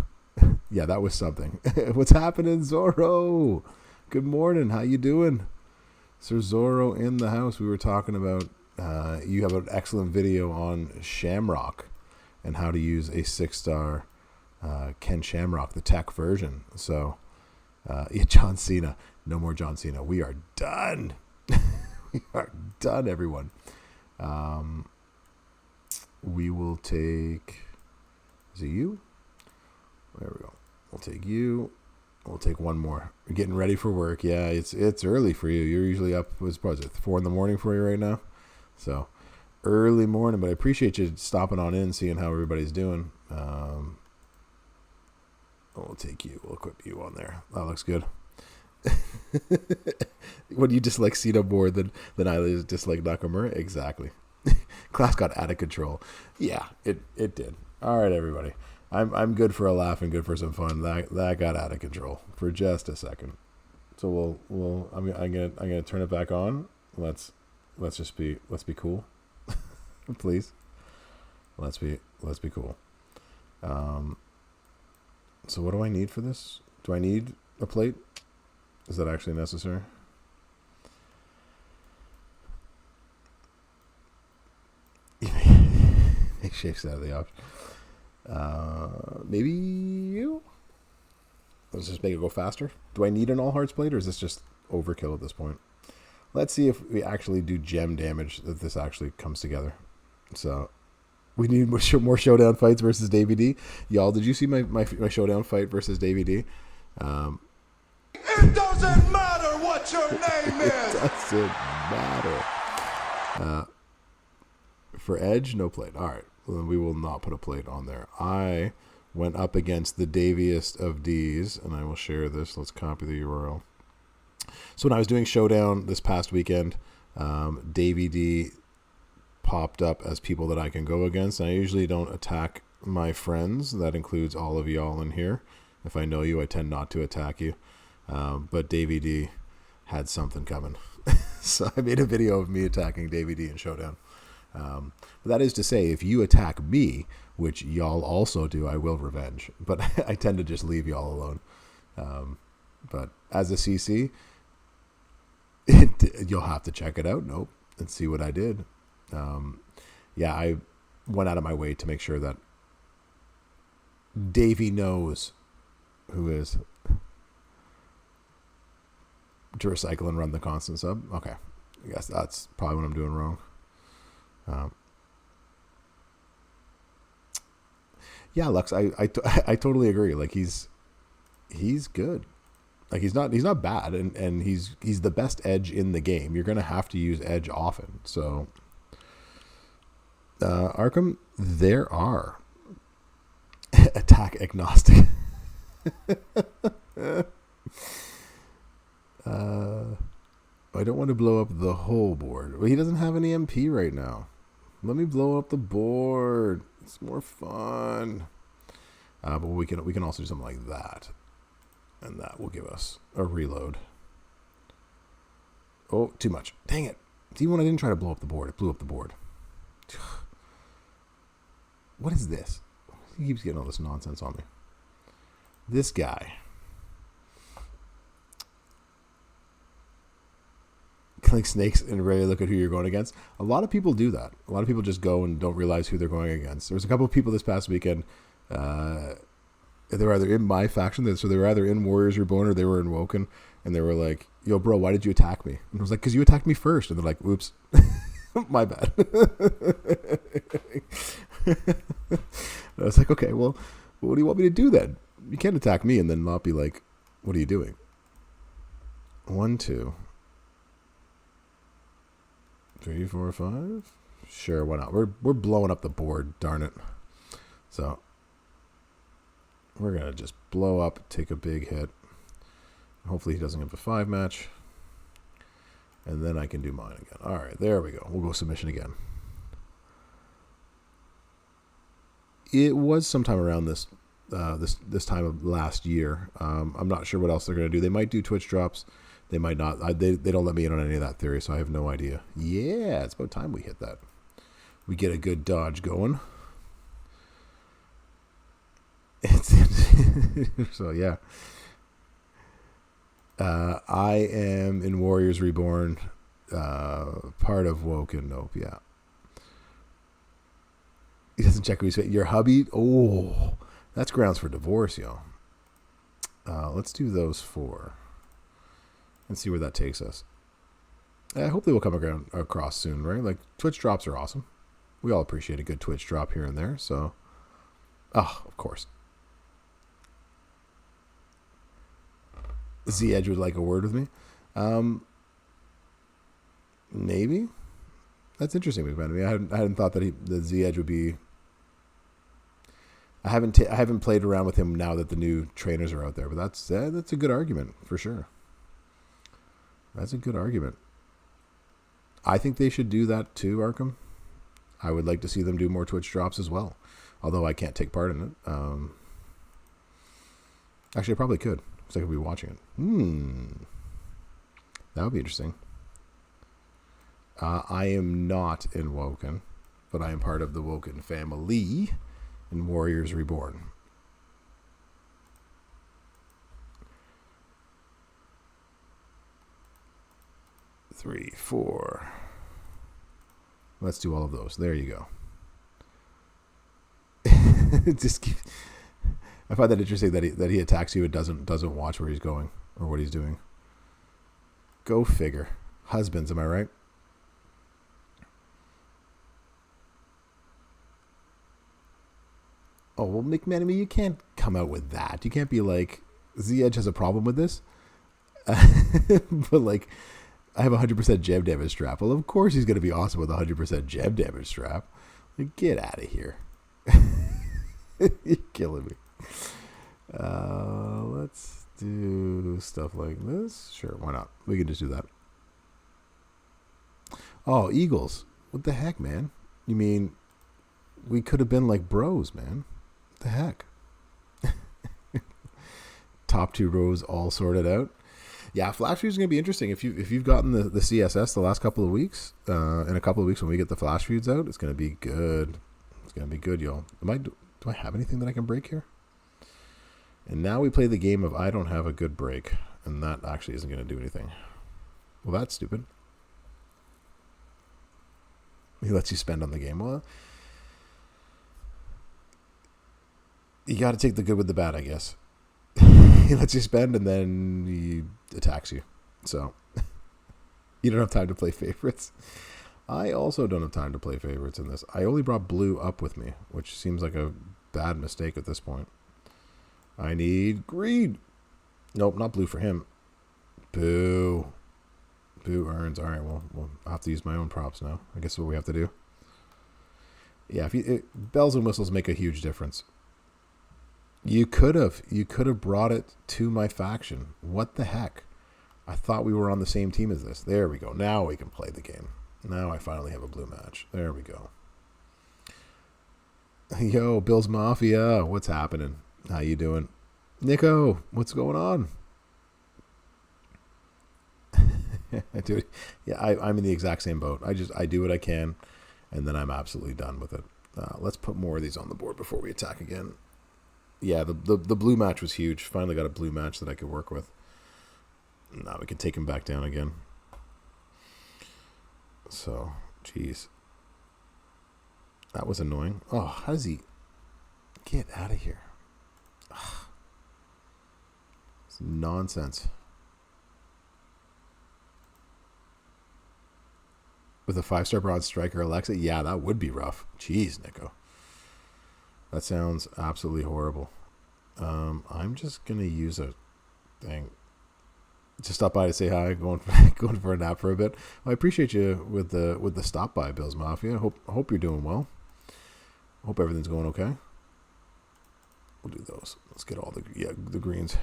Yeah, that was something. What's happening, Zorro? Good morning. How you doing? Sir Zorro in the house. We were talking about you have an excellent video on Shamrock and how to use a 6-star Ken Shamrock, the tech version. So, yeah, John Cena. No more John Cena. We are done. We are done, everyone. We will take... Is it you? There we go. We'll take you. We'll take one more. We're getting ready for work. Yeah, it's early for you. You're usually up, what is it, 4 in the morning for you right now? So, early morning, but I appreciate you stopping on in, seeing how everybody's doing. We'll take you. We'll equip you on there. That looks good. When you dislike Cena more than I dislike Nakamura? Exactly. Class got out of control. Yeah, it did. All right, everybody. I'm good for a laugh and good for some fun. That got out of control for just a second. So I'm gonna turn it back on. Let's be cool, please. Let's be cool. So what do I need for this? Do I need a plate? Is that actually necessary? He shakes out of the option. Maybe you? Let's just make it go faster. Do I need an all hearts plate, or is this just overkill at this point? Let's see if we actually do gem damage, that this actually comes together. So we need more showdown fights versus Davey D. Y'all, did you see my showdown fight versus Davey D? It doesn't matter what your name is! It doesn't matter? For Edge, no plate. All right. Well, then we will not put a plate on there. I went up against the Daviest of D's, and I will share this. Let's copy the URL. So when I was doing Showdown this past weekend, Davey D popped up as people that I can go against. And I usually don't attack my friends. That includes all of y'all in here. If I know you, I tend not to attack you. But Davey D had something coming. So I made a video of me attacking Davey D in Showdown. But that is to say, if you attack me, which y'all also do, I will revenge. But I tend to just leave y'all alone. But as a CC, you'll have to check it out. Nope. And see what I did. Yeah, I went out of my way to make sure that Davey knows who is to recycle and run the constant sub. Okay. I guess that's probably what I'm doing wrong. Yeah, Lux, I totally agree. Like he's good. Like he's not bad, and he's the best Edge in the game. You're gonna have to use Edge often. So Arkham, there are attack agnostic. I don't want to blow up the whole board. Well, he doesn't have any MP right now. Let me blow up the board. It's more fun. But we can also do something like that, and that will give us a reload. Oh, too much. Dang it. See, when I didn't try to blow up the board, it blew up the board. What is this? He keeps getting all this nonsense on me. This guy. Click snakes and really look at who you're going against. A lot of people do that. A lot of people just go and don't realize who they're going against. There was a couple of people this past weekend. They were either in my faction, so they were either in Warriors Reborn or they were in Woken, and they were like, "Yo, bro, why did you attack me?" And I was like, "Because you attacked me first." And they're like, "Oops, my bad." I was like, "Okay, well, what do you want me to do then? You can't attack me and then not be like, what are you doing?" 1, 2, 3, 4, 5. Sure, why not? We're blowing up the board, darn it. So we're gonna just blow up, take a big hit. Hopefully he doesn't have a 5 match, and then I can do mine again. All right, there we go. We'll go submission again. It was sometime around this time of last year. I'm not sure what else they're gonna do. They might do Twitch drops. They might not. They don't let me in on any of that theory, so I have no idea. Yeah, it's about time we hit that. We get a good dodge going. So yeah. I am in Warriors Reborn, part of Woken. Nope, yeah. He doesn't check who's your hubby. Oh, that's grounds for divorce, yo. Let's do those 4 and see where that takes us. Hopefully we'll come across soon, right? Like, Twitch drops are awesome. We all appreciate a good Twitch drop here and there, so. Oh, of course. Z Edge would like a word with me. Maybe. That's interesting, McMahon. I mean, I hadn't thought that the Z Edge would be. I haven't played around with him now that the new trainers are out there, but that's a good argument for sure. That's a good argument. I think they should do that too, Arkham. I would like to see them do more Twitch drops as well, although I can't take part in it. Actually, I probably could, because I could be watching it. That would be interesting. I am not in Woken, but I am part of the Woken family in Warriors Reborn. Three, 4. Let's do all of those. There you go. I find that interesting that he attacks you and doesn't watch where he's going or what he's doing. Go figure. Husbands, am I right? Oh, well, McManamy, you can't come out with that. You can't be like, Z Edge has a problem with this. But like, I have 100% gem damage strap. Well, of course he's going to be awesome with 100% gem damage strap. Like, get out of here. You're killing me. Let's do stuff like this. Sure, why not? We can just do that. Oh, Eagles. What the heck, man? You mean we could have been like bros, man? What the heck? Top 2 rows all sorted out. Yeah, flash feuds is going to be interesting. If you've gotten the CSS the last couple of weeks, in a couple of weeks when we get the flash feuds out, it's going to be good. It's going to be good, y'all. Do I have anything that I can break here? And now we play the game of I don't have a good break, and that actually isn't going to do anything. Well, that's stupid. He lets you spend on the game. Well, you got to take the good with the bad, I guess. He lets you spend, and then he attacks you. So you don't have time to play favorites. I also don't have time to play favorites in this. I only brought blue up with me, which seems like a bad mistake at this point. I need green. Nope, not blue for him. Boo. Boo earns. All right, well, I'll have to use my own props now. I guess that's what we have to do. Yeah, bells and whistles make a huge difference. You could have brought it to my faction. What the heck? I thought we were on the same team as this. There we go. Now we can play the game. Now I finally have a blue match. There we go. Yo, Bill's Mafia. What's happening? How you doing? Nico, what's going on? Dude, yeah, I'm in the exact same boat. I do what I can, and then I'm absolutely done with it. Let's put more of these on the board before we attack again. Yeah, the blue match was huge. Finally got a blue match that I could work with. Now we can take him back down again. So, jeez. That was annoying. Oh, how does he get out of here? Ugh. It's nonsense. With a 5-star bronze striker, Alexa? Yeah, that would be rough. Jeez, Nico. That sounds absolutely horrible. I'm just going to use a thing. Just stop by to say hi, going for a nap for a bit. Well, I appreciate you with the stop by, Bills Mafia. Hope you're doing well. Hope everything's going okay. We'll do those. Let's get all the greens.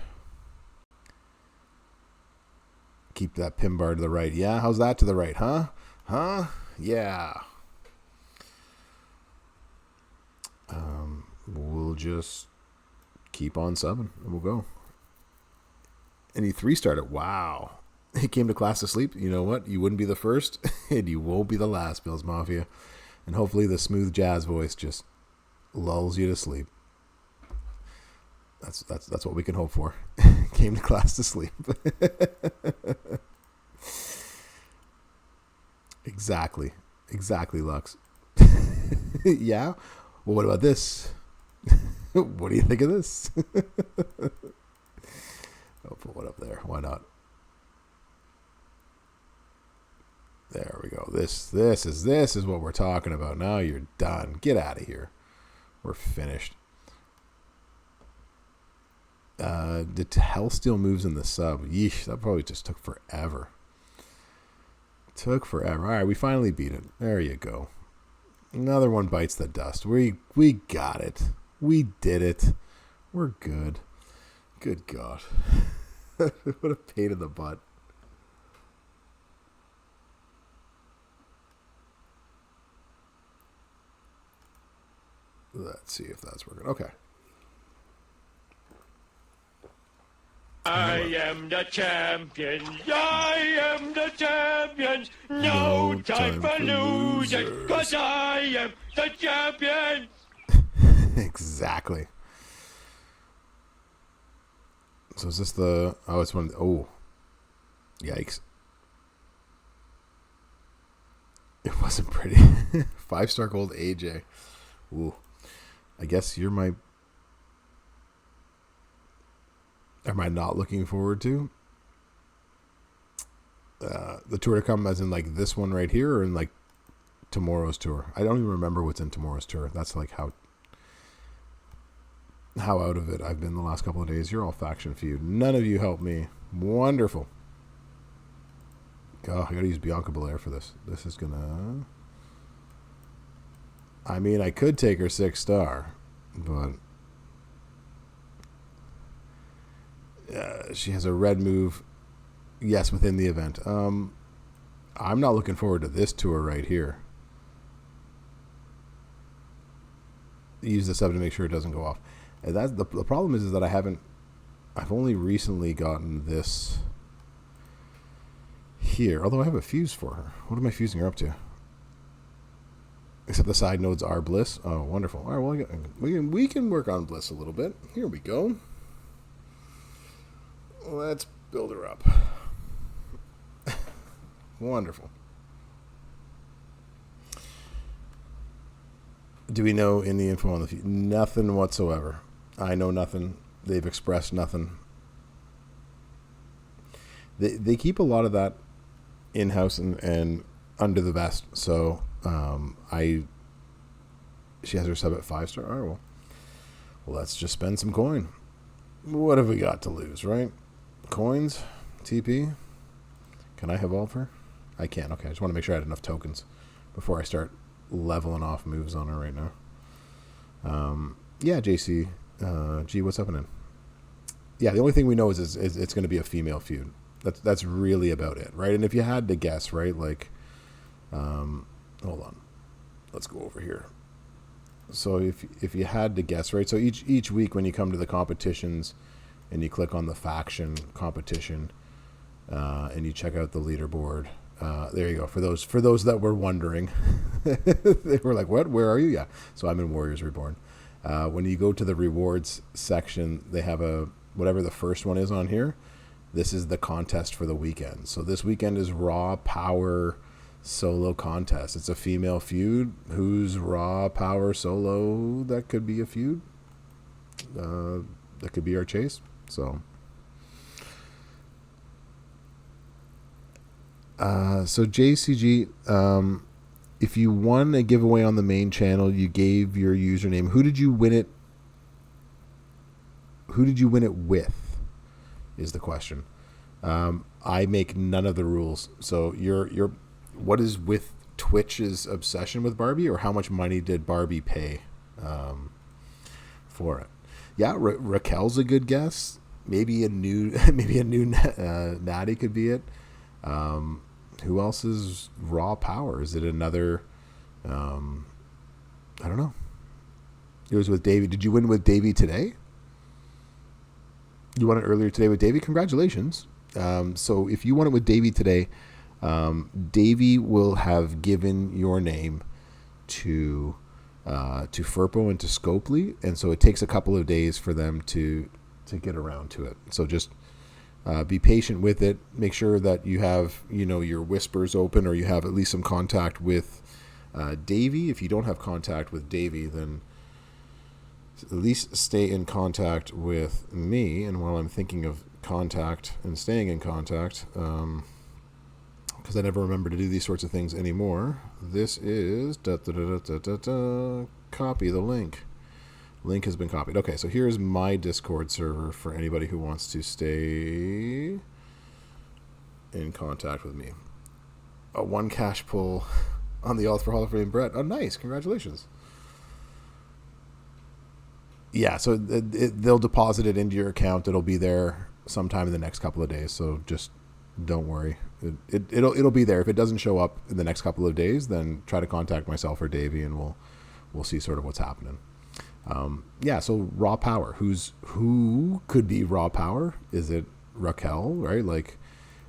Keep that pin bar to the right. Yeah, how's that to the right, huh? Huh? Yeah. We'll just keep on subbing and we'll go. And he 3-starred it. Wow. He came to class to sleep. You know what? You wouldn't be the first, and you won't be the last, Bills Mafia. And hopefully the smooth jazz voice just lulls you to sleep. That's what we can hope for. Came to class to sleep. Exactly, Lux. Yeah? Well, what about this? What do you think of this? I'll put one up there. Why not? There we go. This is what we're talking about. Now you're done. Get out of here. We're finished. The hell still moves in the sub. Yeesh, that probably just took forever. All right, we finally beat it. There you go. Another one bites the dust. We got it. We did it. We're good. Good God. What a pain in the butt. Let's see if that's working. Okay. I am the champion. I am the champion. No time for losers, 'cause I am the champion. Exactly. So is this the... Oh, it's one... Oh. Yikes. It wasn't pretty. 5-star gold AJ. Ooh. I guess you're my... Am I not looking forward to the tour to come, as in like this one right here, or in like tomorrow's tour? I don't even remember what's in tomorrow's tour. That's like how out of it I've been the last couple of days. You're all faction feud. None of you help me. Wonderful. Oh, I gotta use Bianca Belair for this. This is gonna... I mean, I could take her 6-star, but... she has a red move. Yes, within the event. I'm not looking forward to this tour right here. Use the sub to make sure it doesn't go off. And that's the problem is that I've only recently gotten this here. Although I have a fuse for her. What am I fusing her up to? Except the side nodes are Bliss. Oh, wonderful. All right, well, we can work on Bliss a little bit. Here we go. Let's build her up. Wonderful. Do we know any info on the fuse? Nothing whatsoever. I know nothing. They've expressed nothing. They keep a lot of that in-house and under the vest. So she has her sub at 5-star. All right, well, let's just spend some coin. What have we got to lose, right? Coins? TP? Can I evolve her? I can. Okay, I just want to make sure I had enough tokens before I start leveling off moves on her right now. Yeah, JC. G, what's happening? Yeah, the only thing we know is it's going to be a female feud. That's really about it, right? And if you had to guess, right, like, hold on, let's go over here. So if you had to guess, right, so each week when you come to the competitions and you click on the faction competition and you check out the leaderboard, there you go. For those that were wondering, they were like, "What? Where are you?" Yeah, so I'm in Warriors Reborn. When you go to the rewards section, they have whatever the first one is on here. This is the contest for the weekend. So this weekend is Raw Power Solo Contest. It's a female feud. Who's Raw Power Solo? That could be a feud. That could be our chase. So JCG, if you won a giveaway on the main channel, you gave your username. Who did you win it? Who did you win it with? Is the question. I make none of the rules. So what is with Twitch's obsession with Barbie, or how much money did Barbie pay for it? Yeah, Raquel's a good guess. Maybe a new Natty could be it. Who else is Raw Power? Is it another? I don't know. It was with Davey. Did you win with Davey today? You won it earlier today with Davey. Congratulations. So if you won it with Davey today, Davey will have given your name to Furpo and to Scopely, and so it takes a couple of days for them to get around to it. So just be patient with it. Make sure that you have your whispers open, or you have at least some contact with Davey. If you don't have contact with Davey, then at least stay in contact with me. And while I'm thinking of contact and staying in contact, because I never remember to do these sorts of things anymore, this is copy the link. Link has been copied. Okay, so here's my Discord server for anybody who wants to stay in contact with me. A 1 cash pull on the Alt for Hall of Fame Brett. Oh, nice. Congratulations. Yeah, so they'll deposit it into your account. It'll be there sometime in the next couple of days, so just don't worry. It'll be there. If it doesn't show up in the next couple of days, then try to contact myself or Davey, and we'll see sort of what's happening. Yeah, so Raw Power. Who could be Raw Power? Is it Raquel, right? Like,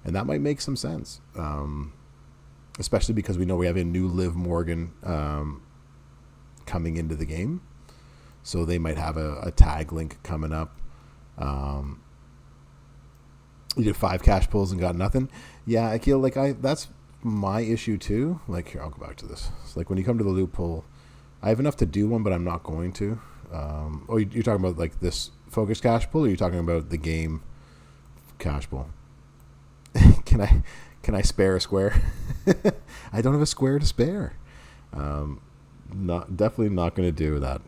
and that might make some sense, especially because we know we have a new Liv Morgan coming into the game. So they might have a tag link coming up. You did 5 cash pulls and got nothing. Yeah, I feel like that's my issue too. Like, here, I'll go back to this. It's like when you come to the loop pull, I have enough to do one, but I'm not going to. You're talking about like this focus cash pull, or you're talking about the game cash pull? Can I spare a square? I don't have a square to spare. Definitely not going to do that.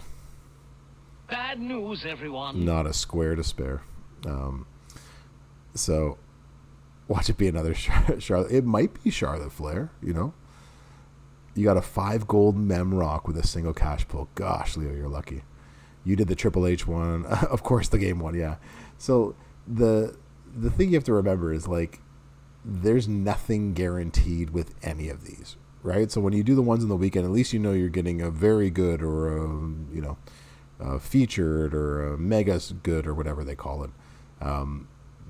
Bad news, everyone. Not a square to spare. So Watch it be another Charlotte. It might be Charlotte Flair, you know. You got a 5 gold mem rock with a single cash pull. Gosh, Leo, you're lucky. You did the Triple H one. Of course, the game one, yeah. So the thing you have to remember is, like, there's nothing guaranteed with any of these, right? So when you do the ones on the weekend, at least you know you're getting a very good or a, you know, a featured or a mega good or whatever they call it.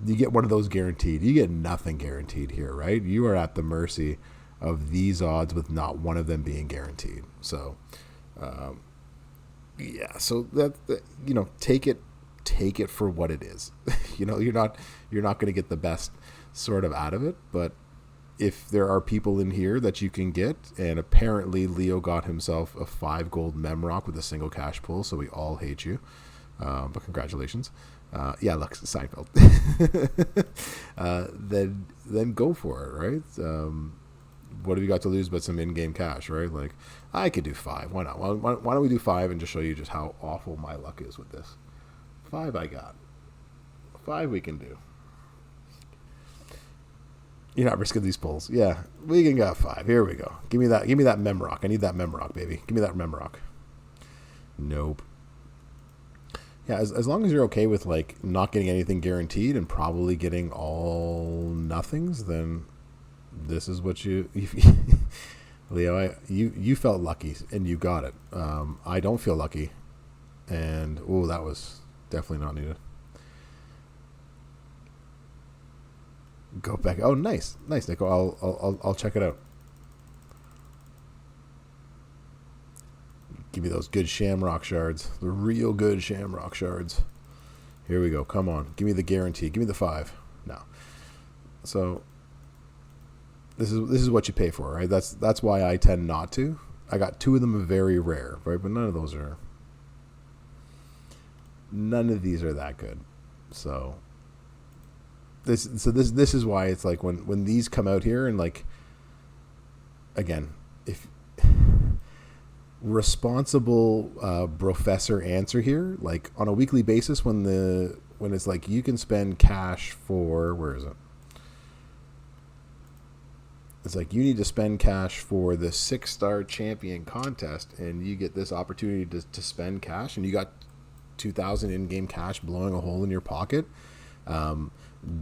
You get one of those guaranteed. You get nothing guaranteed here, right? You are at the mercy of these odds with not one of them being guaranteed. So, yeah. So that you know, take it for what it is. You know, you're not going to get the best sort of out of it, but if there are people in here that you can get, and apparently Leo got himself a 5 gold mem rock with a single cash pull, so we all hate you. But congratulations. Yeah, look, Seinfeld. Then go for it, right? What have you got to lose but some in-game cash, right? Like, I could do 5. Why not? Why don't we do 5 and just show you just how awful my luck is with this? 5 I got. 5 we can do. You're not risking these pulls. Yeah, we can get 5. Here we go. Give me that mem rock. I need that mem rock, baby. Give me that mem rock. Nope. Yeah, as long as you're okay with, like, not getting anything guaranteed and probably getting all nothings, then this is what you Leo, you felt lucky and you got it. I don't feel lucky, and that was definitely not needed. Go back. Oh, nice, Nico. I'll check it out. Give me those good shamrock shards, the real good shamrock shards. Here we go. Come on, give me the guarantee. Give me the 5. No. So this is what you pay for, right? That's why I tend not to. I got 2 of them are very rare, right? But none of these are that good. So this is why it's like when these come out here, and, like, again, if responsible professor answer here, like, on a weekly basis, when it's like you can spend cash for, where is it? It's like you need to spend cash for the 6-star champion contest, and you get this opportunity to spend cash, and you got 2,000 in-game cash blowing a hole in your pocket.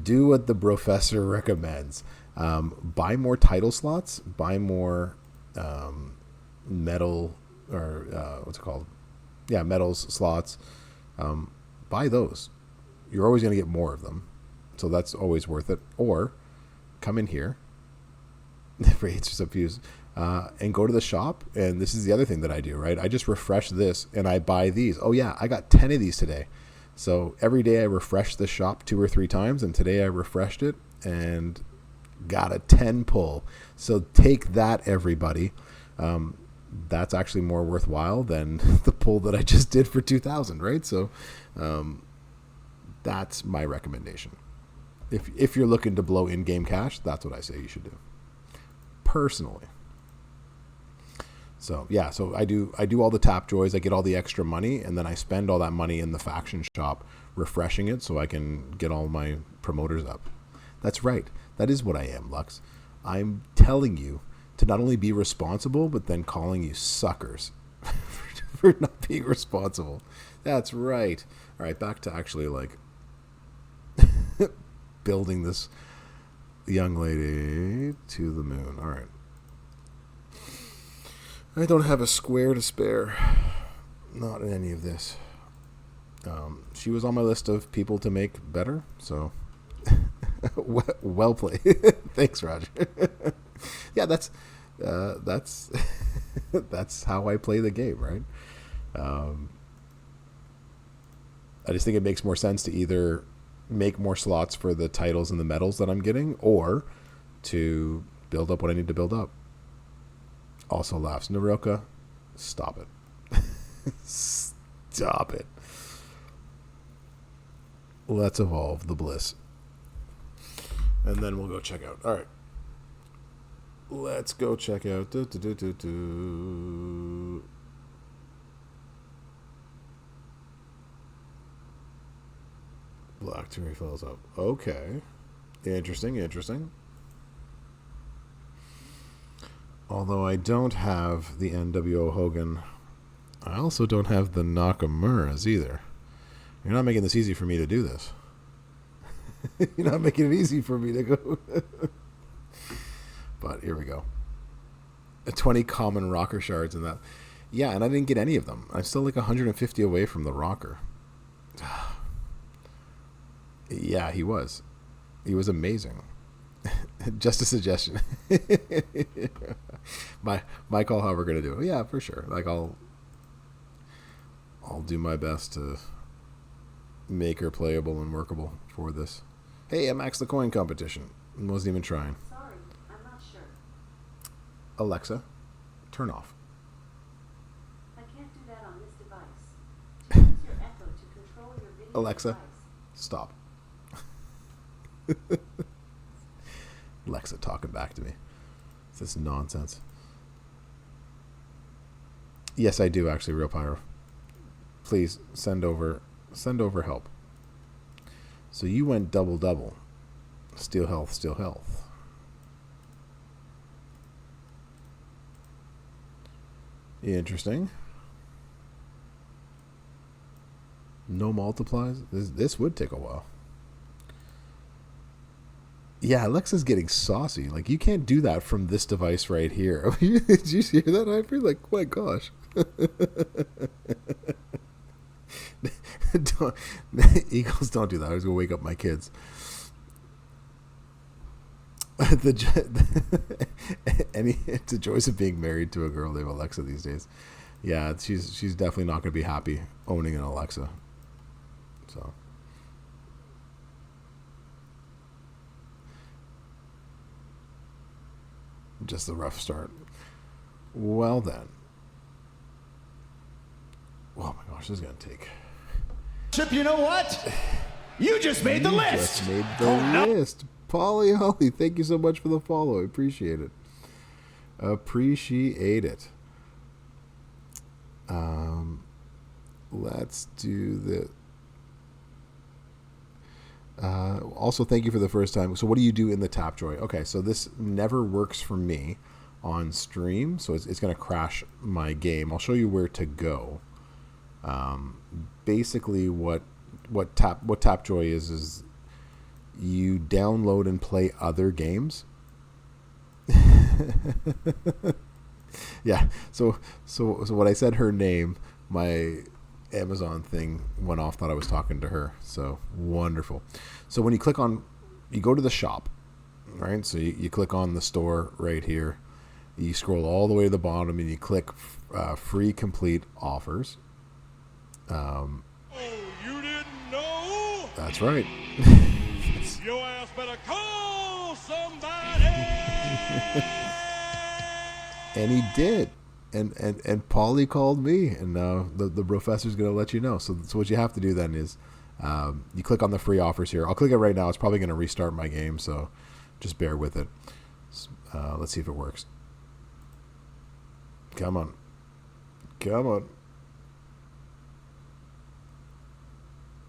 Do what the professor recommends. Buy more title slots. Buy more medal, or what's it called? Yeah, medals slots. Buy those. You're always going to get more of them, so that's always worth it. Or come in here for H's abuse, and go to the shop. And this is the other thing that I do, right? I just refresh this and I buy these. Oh yeah, I got 10 of these today. So every day I refresh the shop 2 or 3 times, and today I refreshed it and got a 10 pull. So take that, everybody. That's actually more worthwhile than the pull that I just did for 2,000, right? So that's my recommendation. If you're looking to blow in-game cash, that's what I say you should do. Personally. So yeah, so I do all the tap joys, I get all the extra money, and then I spend all that money in the faction shop refreshing it so I can get all my promoters up. That's right. That is what I am, Lux. I'm telling you to not only be responsible, but then calling you suckers for not being responsible. That's right. All right, back to actually, like, building this young lady to the moon. All right. I don't have a square to spare. Not in any of this. She was on my list of people to make better, so well played. Thanks, Roger. Yeah, that's that's how I play the game, right? I just think it makes more sense to either make more slots for the titles and the medals that I'm getting, or to build up what I need to build up. Also laughs. Naroka, stop it. Stop it. Let's evolve the bliss. And then we'll go check out. All right. Let's go check out. Black Terry falls up. Okay. Interesting, interesting. Although I don't have the NWO Hogan, I also don't have the Nakamura's either. You're not making this easy for me to do this. You're not making it easy for me to go. But here we go. 20 common rocker shards in that. Yeah, and I didn't get any of them. I'm still like 150 away from the rocker. Yeah, he was. He was amazing. Just a suggestion. my call how we're gonna do it. Yeah, for sure. Like I'll do my best to make her playable and workable for this. Hey, I maxed the coin competition. Wasn't even trying. Sorry, I'm not sure. Alexa, turn off. I can't do that on this device. Use your Echo to control your video Alexa, device. stop. Alexa talking back to me. It's this nonsense. Yes, I do actually, Real Pyro. Please send over help. So you went double. Steal health. Interesting. No multiplies. This would take a while. Yeah, Alexa's getting saucy. Like, you can't do that from this device right here. Did you hear that, Ivory? Like, my gosh. Eagles, don't do that. I was going to wake up my kids. The joys of being married to a girl named Alexa these days. Yeah, she's definitely not going to be happy owning an Alexa. So... just the rough start. Well then. Oh my gosh, this is going to take... Chip, you know what? You just made the list. Just made the list. Polly Holly, thank you so much for the follow. I appreciate it. Let's do the... also, thank you for the first time. So what do you do in the Tapjoy? Okay, so this never works for me on stream, so it's going to crash my game. I'll show you where to go. Basically, what Tapjoy is you download and play other games. Yeah. So when I said her name, my Amazon thing went off, thought I was talking to her. So wonderful. So when you click on, you go to the shop, right? So you click on the store right here. You scroll all the way to the bottom and you click free complete offers. Oh, you didn't know? That's right. Your ass better call somebody. And he did. And Paulie called me, and now the professor's going to let you know. So what you have to do then is you click on the free offers here. I'll click it right now. It's probably going to restart my game, so just bear with it. Let's see if it works. Come on.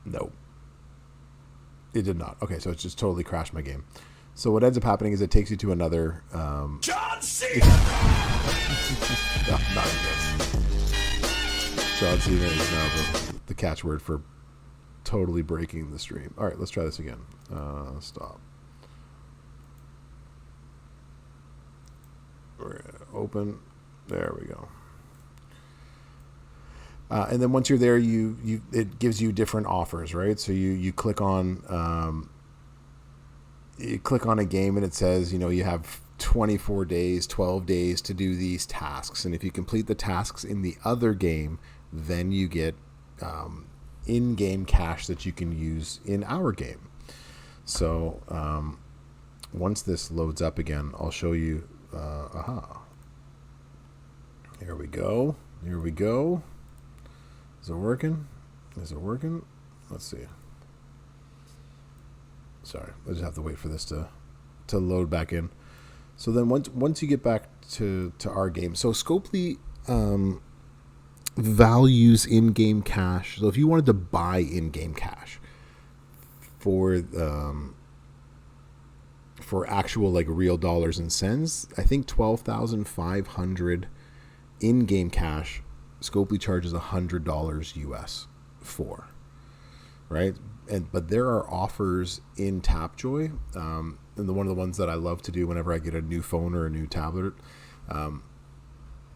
No. It did not. Okay, so it's just totally crashed my game. So what ends up happening is it takes you to another... John Cena! No, not again. John Cena is now the catchword for totally breaking the stream. All right, let's try this again. Stop. We're gonna open. There we go. And then once you're there, it gives you different offers, right? So you click on a game and it says, you have 24 days, 12 days to do these tasks. And if you complete the tasks in the other game, then you get in-game cash that you can use in our game. So once this loads up again, I'll show you. Here we go. Is it working? Let's see. Sorry, I just have to wait for this to load back in. So then once you get back to our game, so Scopely values in-game cash. So if you wanted to buy in-game cash for for actual like real dollars and cents, I think 12,500 in-game cash. Scopely charges $100 US for, right? But there are offers in Tapjoy, and one of the ones that I love to do whenever I get a new phone or a new tablet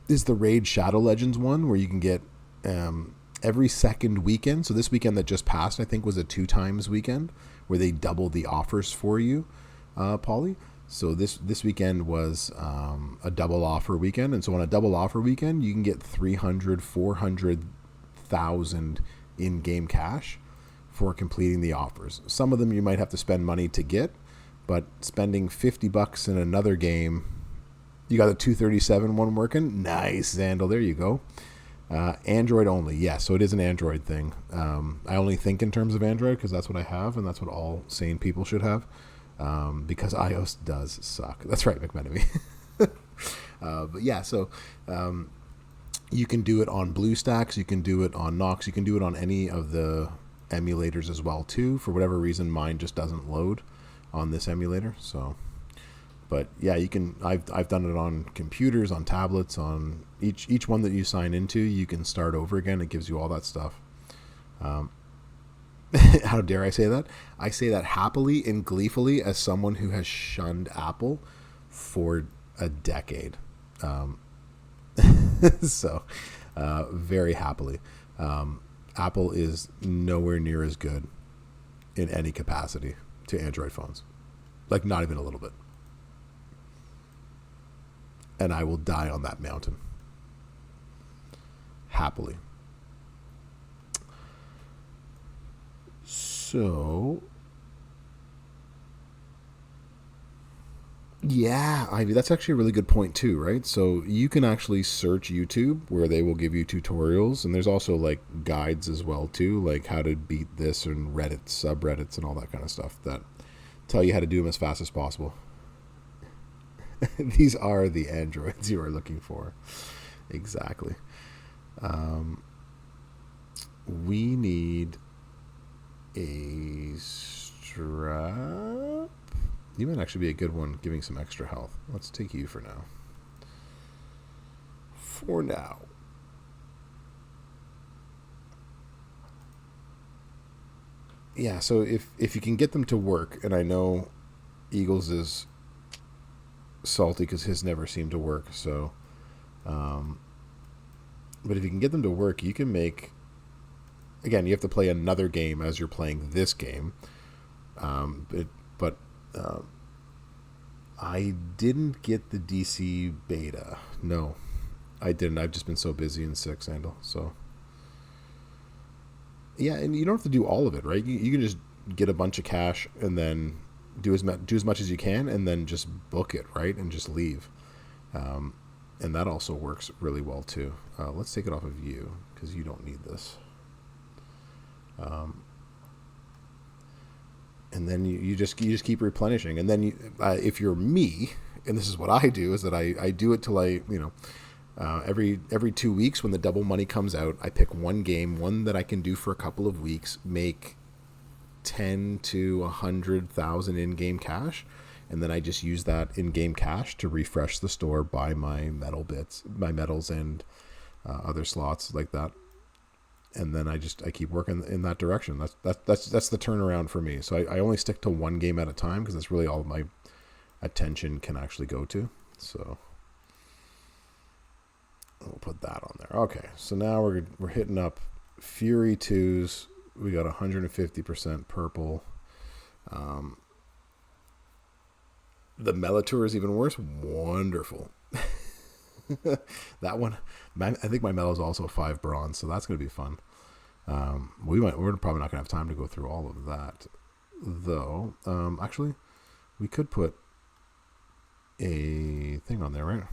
is the Raid Shadow Legends one, where you can get every second weekend. So this weekend that just passed, I think, was a 2 times weekend where they doubled the offers for you, Polly. So this weekend was a double offer weekend. And so on a double offer weekend, you can get 300, 400,000 in-game cash for completing the offers. Some of them you might have to spend money to get, but spending $50 in another game, you got the 237 one working. Nice, Zandal. There you go. Android only. Yeah, so it is an Android thing. I only think in terms of Android because that's what I have, and that's what all sane people should have. Because iOS does suck. That's right, McMenemy. But yeah, so you can do it on BlueStacks, you can do it on Nox, you can do it on any of the emulators as well too. For whatever reason, mine just doesn't load on this emulator. So, but yeah, you can. I've done it on computers, on tablets, on each one that you sign into. You can start over again. It gives you all that stuff. How dare I say that? I say that happily and gleefully as someone who has shunned Apple for a decade. So, very happily. Apple is nowhere near as good in any capacity to Android phones. Like, not even a little bit. And I will die on that mountain. Happily. So, yeah, Ivy, that's actually a really good point too, right? So you can actually search YouTube where they will give you tutorials, and there's also like guides as well too, like how to beat this and Reddit subreddits and all that kind of stuff that tell you how to do them as fast as possible. These are the androids you are looking for. Exactly. We need a strap. You might actually be a good one giving some extra health. Let's take you for now. For now. Yeah, so if you can get them to work, and I know Eagles is salty because his never seemed to work, so but if you can get them to work, you can make. Again, you have to play another game as you're playing this game. But I didn't get the DC beta. No, I didn't. I've just been so busy and sick, Sandal. So, yeah, and you don't have to do all of it, right? You can just get a bunch of cash and then do as much as you can and then just book it, right? And just leave. And that also works really well, too. Let's take it off of you because you don't need this. And then you just keep replenishing, and then if you're me, and this is what I do, is that I do it till every 2 weeks when the double money comes out, I pick one game, one that I can do for a couple of weeks, make 10 to 100,000 in-game cash, and then I just use that in-game cash to refresh the store, buy my metal bits, my metals, and other slots like that. And then I keep working in that direction. That's the turnaround for me. So I only stick to one game at a time because that's really all my attention can actually go to. So we'll put that on there. Okay, so now we're hitting up Fury 2s. We got 150% purple. The Melatour is even worse. Wonderful. That one, I think my medal is also 5 bronze, so that's going to be fun. We're probably not going to have time to go through all of that, though. Actually, we could put a thing on there, right?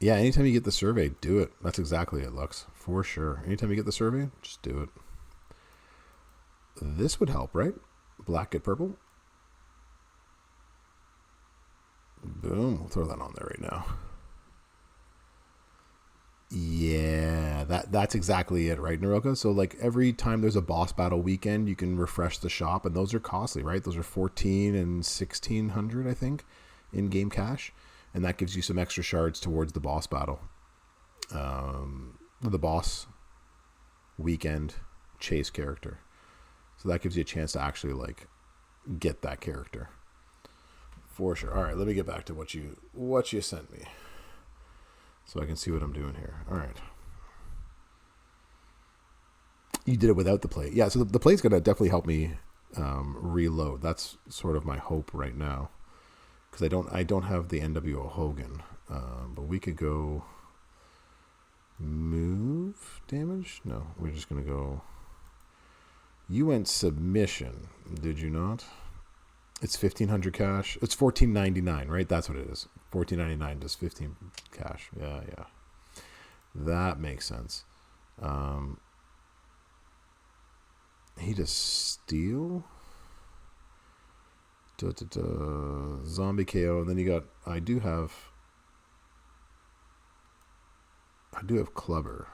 Yeah, anytime you get the survey, do it. That's exactly it, Lux, for sure. Anytime you get the survey, just do it. This would help, right? Black get purple. Boom, we'll throw that on there right now. Yeah, that's exactly it, right, Naroka? So like every time there's a boss battle weekend, you can refresh the shop, and those are costly, right? Those are 14 and 1600, I think, in game cash, and that gives you some extra shards towards the boss battle, the boss weekend chase character. So that gives you a chance to actually like get that character for sure. All right, let me get back to what you sent me, so I can see what I'm doing here. All right. You did it without the plate. Yeah, so the plate's going to definitely help me reload. That's sort of my hope right now, because I don't have the NWO Hogan. But we could go move damage? No, we're just going to go... You went submission, did you not? It's 1,500 cash. It's 14.99, right? That's what it is. 14.99 does 15 cash. Yeah. That makes sense. He does steal. Zombie KO. And then you got... I do have Clubber.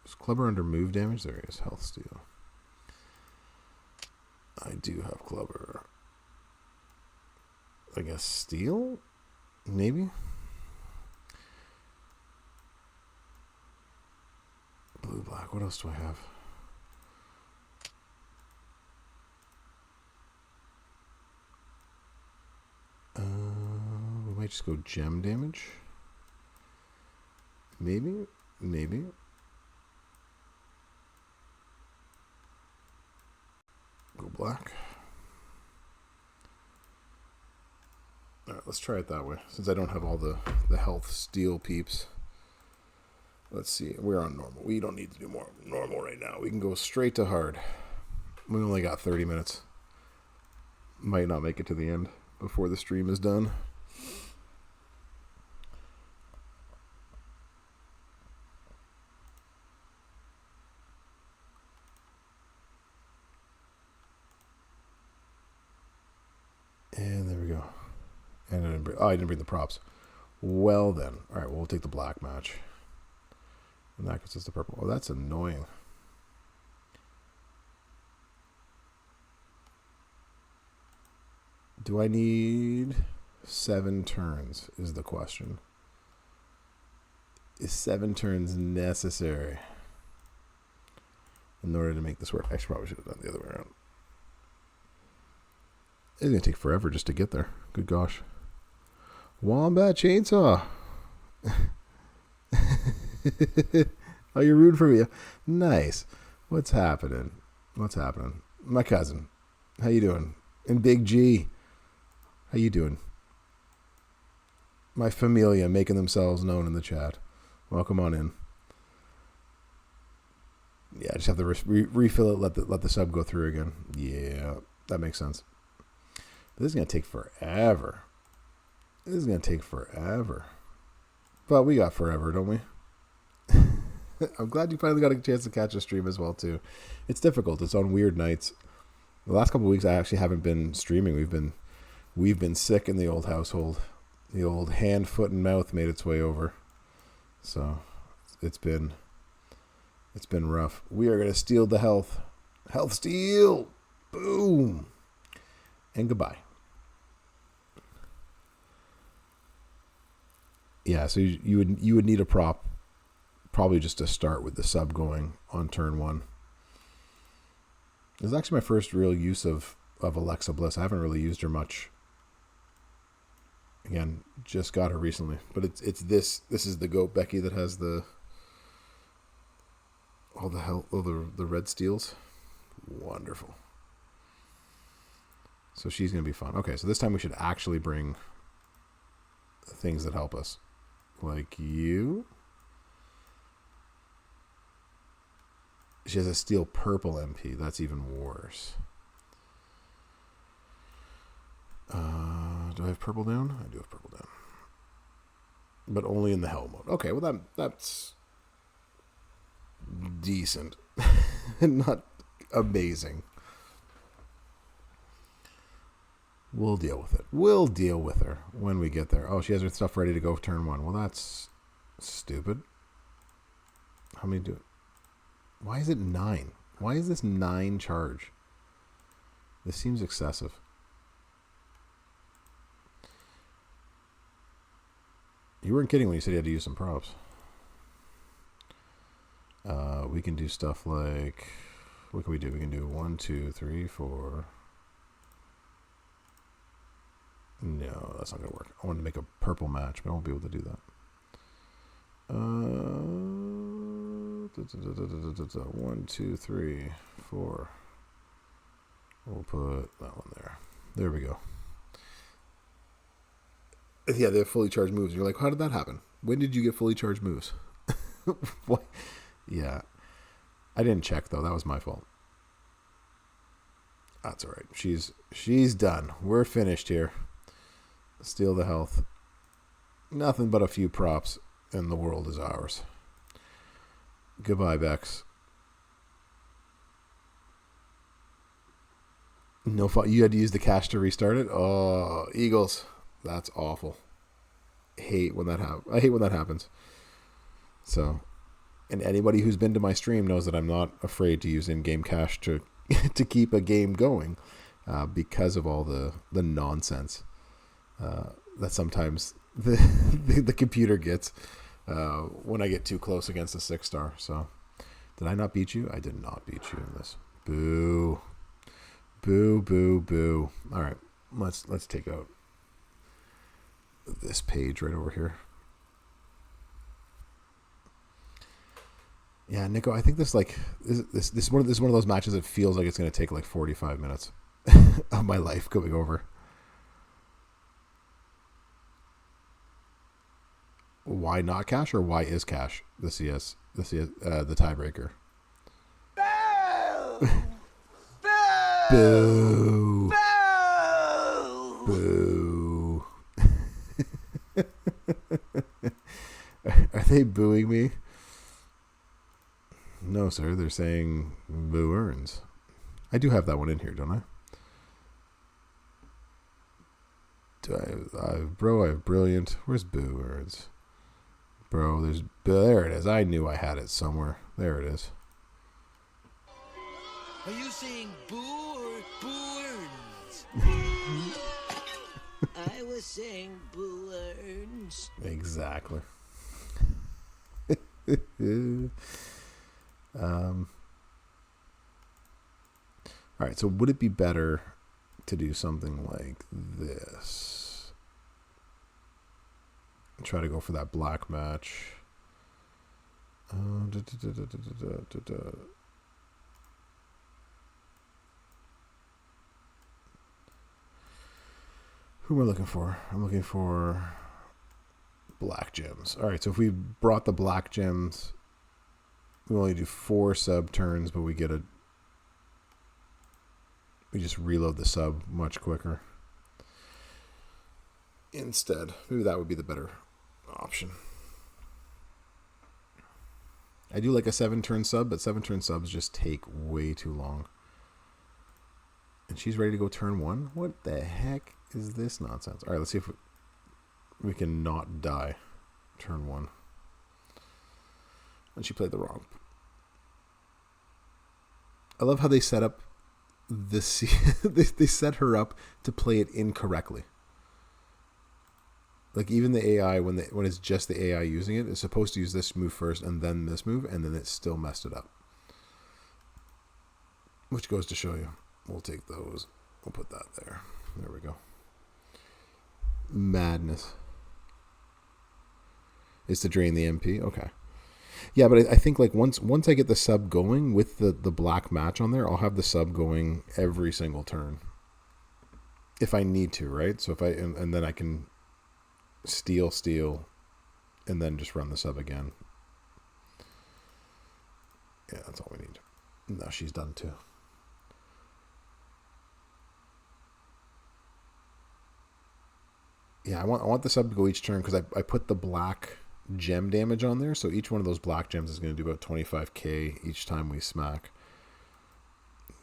Is Clubber under move damage? There he is. Health steal. I do have Clubber. I guess steal? Maybe? Blue, black. What else do I have? We might just go gem damage. Maybe. Go black. Alright, let's try it that way. Since I don't have all the health steal peeps. Let's see. We're on normal. We don't need to do more normal right now. We can go straight to hard. We only got 30 minutes. Might not make it to the end before the stream is done. And there we go. And I didn't bring the props. Well then. Alright, we'll take the black match. And that gets us the purple. Oh, that's annoying. Do I need 7 turns is the question. Is 7 turns necessary in order to make this work? I probably should have done the other way around. It's going to take forever just to get there. Good gosh. Wombat Chainsaw. Oh, you're rooting for me. Nice. What's happening? My cousin. How you doing? And Big G. How you doing? My familia making themselves known in the chat. Welcome on in. Yeah, just have to refill it. Let the sub go through again. Yeah, that makes sense. This is gonna take forever. But we got forever, don't we? I'm glad you finally got a chance to catch a stream as well too. It's difficult. It's on weird nights. The last couple of weeks I actually haven't been streaming. We've been sick in the old household. The old hand, foot, and mouth made its way over. So it's been rough. We are gonna steal the health. Health steal. Boom. And goodbye. Yeah, so you would need a prop, probably just to start with the sub going on turn 1. This is actually my first real use of Alexa Bliss. I haven't really used her much. Again, just got her recently, but it's this is the goat Becky that has all the red steals. Wonderful. So she's gonna be fun. Okay, so this time we should actually bring things that help us. Like you. She has a steel purple MP. That's even worse. Do I have purple down? I do have purple down. But only in the hell mode. Okay, well that's decent. Not amazing. We'll deal with it. We'll deal with her when we get there. Oh, she has her stuff ready to go turn 1. Well, that's stupid. How many do it? Why is it 9? Why is this 9 charge? This seems excessive. You weren't kidding when you said you had to use some props. We can do stuff like... What can we do? We can do 1, 2, 3, 4... No, that's not going to work. I wanted to make a purple match, but I won't be able to do that. 1, 2, 3, 4. We'll put that one there. There we go. Yeah, they have fully charged moves. You're like, how did that happen? When did you get fully charged moves? What? Yeah. I didn't check, though. That was my fault. That's all right. She's done. We're finished here. Steal the health. Nothing but a few props, and the world is ours. Goodbye, Bex. No fault. You had to use the cash to restart it? Oh, Eagles. That's awful. I hate when that happens. So, and anybody who's been to my stream knows that I'm not afraid to use in-game cash to to keep a game going because of all the nonsense that sometimes the computer gets when I get too close against a 6-star. So, did I not beat you? I did not beat you in this. Boo. Boo, boo, boo. All right, let's take out this page right over here. Yeah, Nico, I think this is one of those matches that feels like it's going to take like 45 minutes of my life going over. Why not cash, or why is cash the tiebreaker? Boo! Boo! Are they booing me? No, sir. They're saying boo earns. I do have that one in here, don't I? I have brilliant. Where's boo earns? Bro, there it is. I knew I had it somewhere. There it is. Are you saying boo or boo earns? I was saying boo earns. Exactly. All right, so would it be better to do something like this? Try to go for that black match. Who am I looking for? I'm looking for black gems. All right, so if we brought the black gems, we only do 4 sub turns, but we just reload the sub much quicker. Instead, maybe that would be the better option. I do like a 7-turn sub, but 7-turn subs just take way too long. And she's ready to go turn 1? What the heck is this nonsense? All right, let's see if we can not die turn 1. And she played the wrong. I love how they set up this. They set her up to play it incorrectly. Like even the AI, when it's just the AI using it, is supposed to use this move first and then this move, and then it still messed it up. Which goes to show you. We'll take those. We'll put that there. There we go. Madness. Is to drain the MP. Okay. Yeah, but I think like once I get the sub going with the black match on there, I'll have the sub going every single turn. If I need to, right? So if and then I can steal, and then just run the sub again. Yeah, that's all we need. Now she's done too. Yeah, I want the sub to go each turn because I put the black gem damage on there, so each one of those black gems is going to do about 25k each time we smack.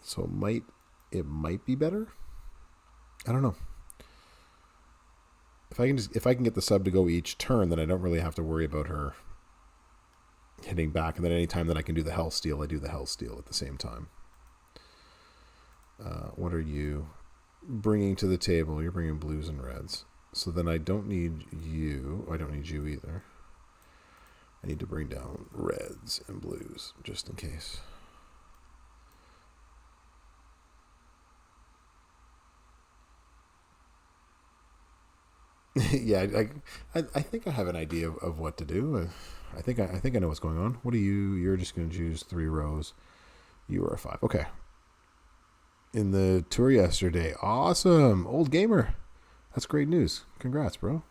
So it might be better. I don't know. If I can get the sub to go each turn, then I don't really have to worry about her hitting back. And then anytime that I can do the Hell Steal, I do the Hell Steal at the same time. What are you bringing to the table? You're bringing blues and reds. So then I don't need you. I don't need you either. I need to bring down reds and blues just in case. Yeah, I think I have an idea of what to do. I think I know what's going on. What are you? You're just going to choose 3 rows. You are a 5. Okay. In the tour yesterday, awesome, old gamer. That's great news. Congrats, bro.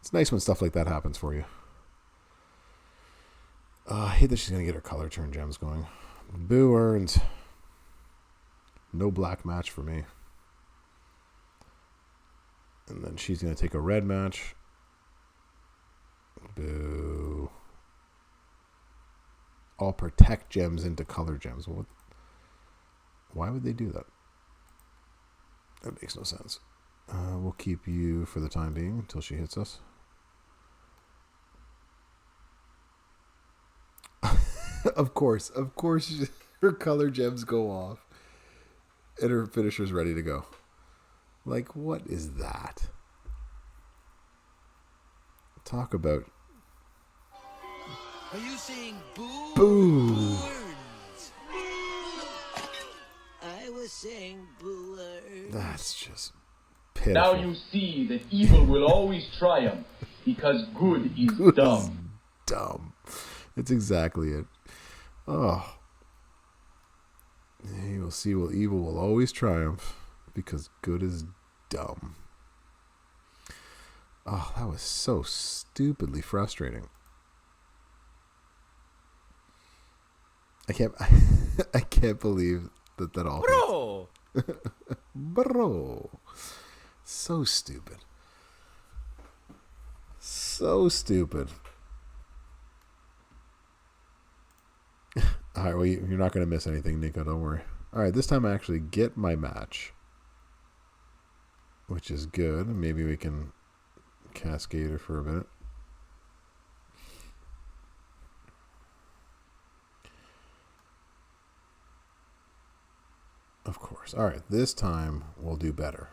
It's nice when stuff like that happens for you. I hate that she's going to get her color turn gems going. Boo earned. No black match for me. And then she's going to take a red match. Boo. All protect gems into color gems. What? Why would they do that? That makes no sense. We'll keep you for the time being until she hits us. Of course, her color gems go off. And her finisher's ready to go. Like, what is that? Talk about... Are you saying boo? Boo! Burns? I was saying boo. That's just pitiful. Now you see that evil will always triumph because good is dumb. Dumb. That's exactly it. Oh. You will see, evil will always triumph because good is dumb. Oh, that was so stupidly frustrating. I can't believe that all Bro! Bro. So stupid. So stupid. All right, well, you're not going to miss anything, Nico. Don't worry. All right, this time I actually get my match, which is good. Maybe we can cascade her for a minute. Of course. All right, this time we'll do better.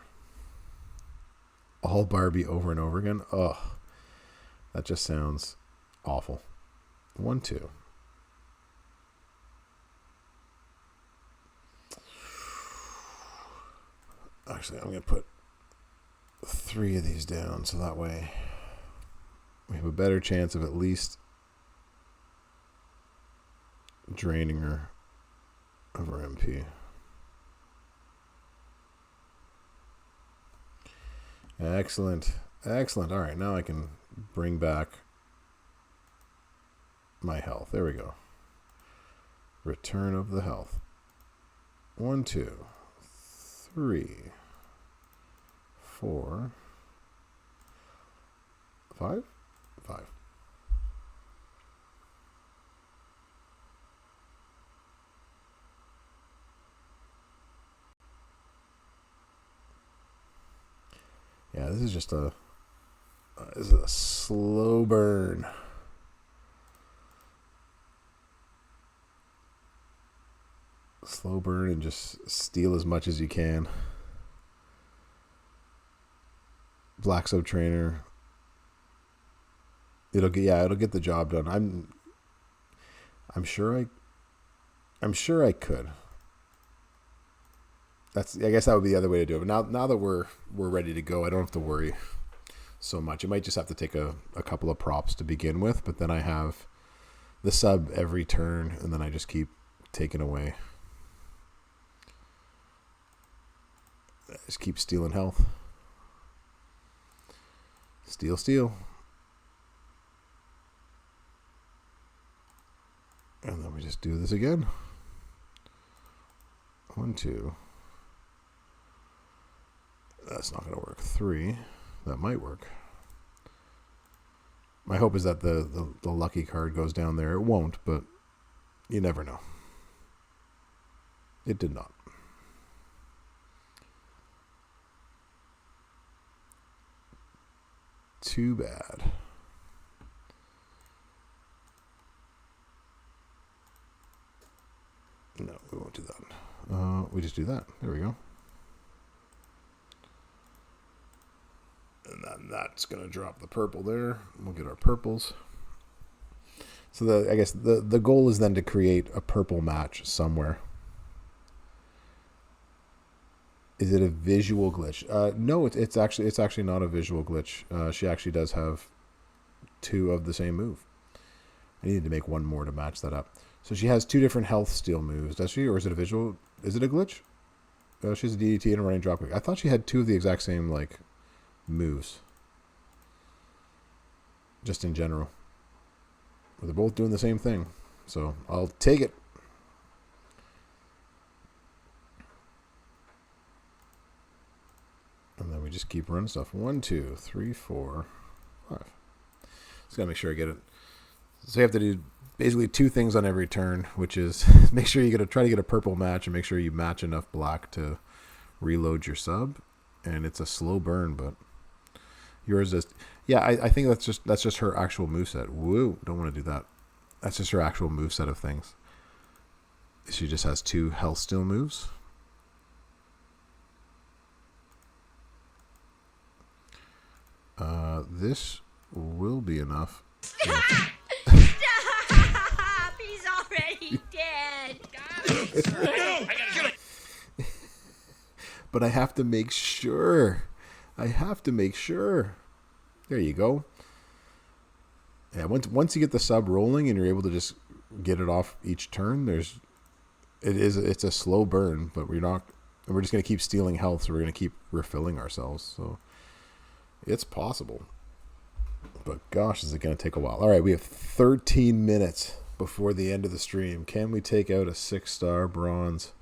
All Barbie over and over again. Ugh, that just sounds awful. 1, 2. Actually, I'm going to put 3 of these down so that way we have a better chance of at least draining her of her MP. Excellent. Excellent. All right, now I can bring back my health. There we go. Return of the health. 1, 2, 3, 4, 5. Yeah, this is just a slow burn. Slow burn and just steal as much as you can. Black Soap Trainer. It'll get the job done. I'm sure I could. I guess that would be the other way to do it. But now that we're ready to go, I don't have to worry so much. It might just have to take a couple of props to begin with, but then I have the sub every turn, and then I just keep taking away. I just keep stealing health. Steal. And then we just do this again. 1, 2. That's not going to work. 3. That might work. My hope is that the lucky card goes down there. It won't, but you never know. It did not. Too bad. we just do that. There we go. And then that's going to drop the purple there. We'll get our purples. So I guess the goal is then to create a purple match somewhere. Is it a visual glitch? No, it's actually not a visual glitch. She actually does have 2 of the same move. I needed to make 1 more to match that up. So she has 2 different health steal moves, does she? Or is it a visual? Is it a glitch? She has a DDT and a running dropkick. I thought she had 2 of the exact same like moves. Just in general. But they're both doing the same thing. So I'll take it. And then we just keep running stuff. 1, 2, 3, 4, 5. Just gotta make sure I get it. So you have to do basically 2 things on every turn, which is make sure you try to get a purple match and make sure you match enough black to reload your sub. And it's a slow burn, but yours is, yeah. I think that's just her actual moveset. Woo! Don't want to do that. That's just her actual moveset of things. She just has 2 health steal moves. This will be enough. Stop! He's already dead. But I have to make sure. There you go. Yeah, once you get the sub rolling and you're able to just get it off each turn, it's a slow burn, but we're just gonna keep stealing health, so we're gonna keep refilling ourselves. So it's possible. But gosh, is it gonna take a while. Alright, we have 13 minutes before the end of the stream. Can we take out a 6-star bronze?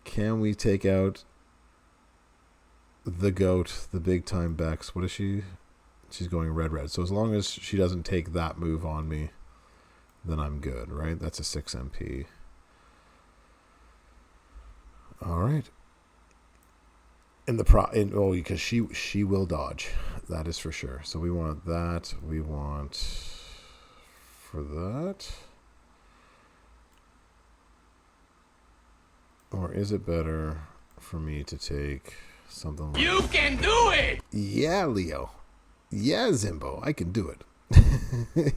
Can we take out the GOAT, the big time Bex? What is she? She's going red. So as long as she doesn't take that move on me, then I'm good, right? That's a 6 MP. All right. Because she will dodge. That is for sure. So we want that. We want for that. Or is it better for me to take something like... You can do it! Yeah, Leo. Yeah, Zimbo. I can do it.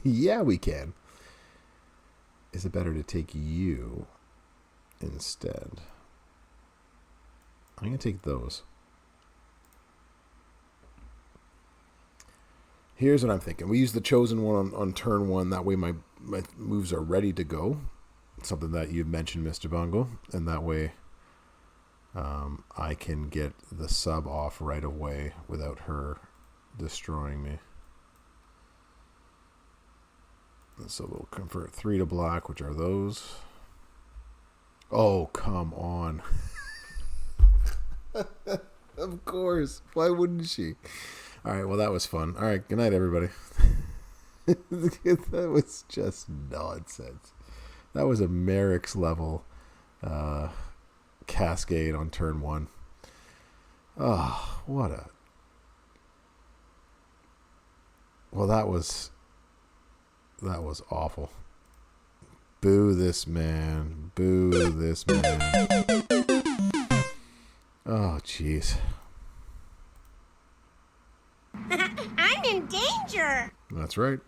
Yeah, we can. Is it better to take you instead? I'm going to take those. Here's what I'm thinking. We use the chosen one on turn 1. That way my moves are ready to go. Something that you mentioned, Mr. Bongo. And that way I can get the sub off right away without her destroying me. So we'll convert 3 to black, which are those. Oh, come on. Of course. Why wouldn't she? All right, well, that was fun. All right, good night, everybody. That was just nonsense. That was a Merrick's level cascade on turn 1. Oh, what a... Well, that was awful. Boo this man. Boo this man. Oh, jeez. I'm in danger. That's right.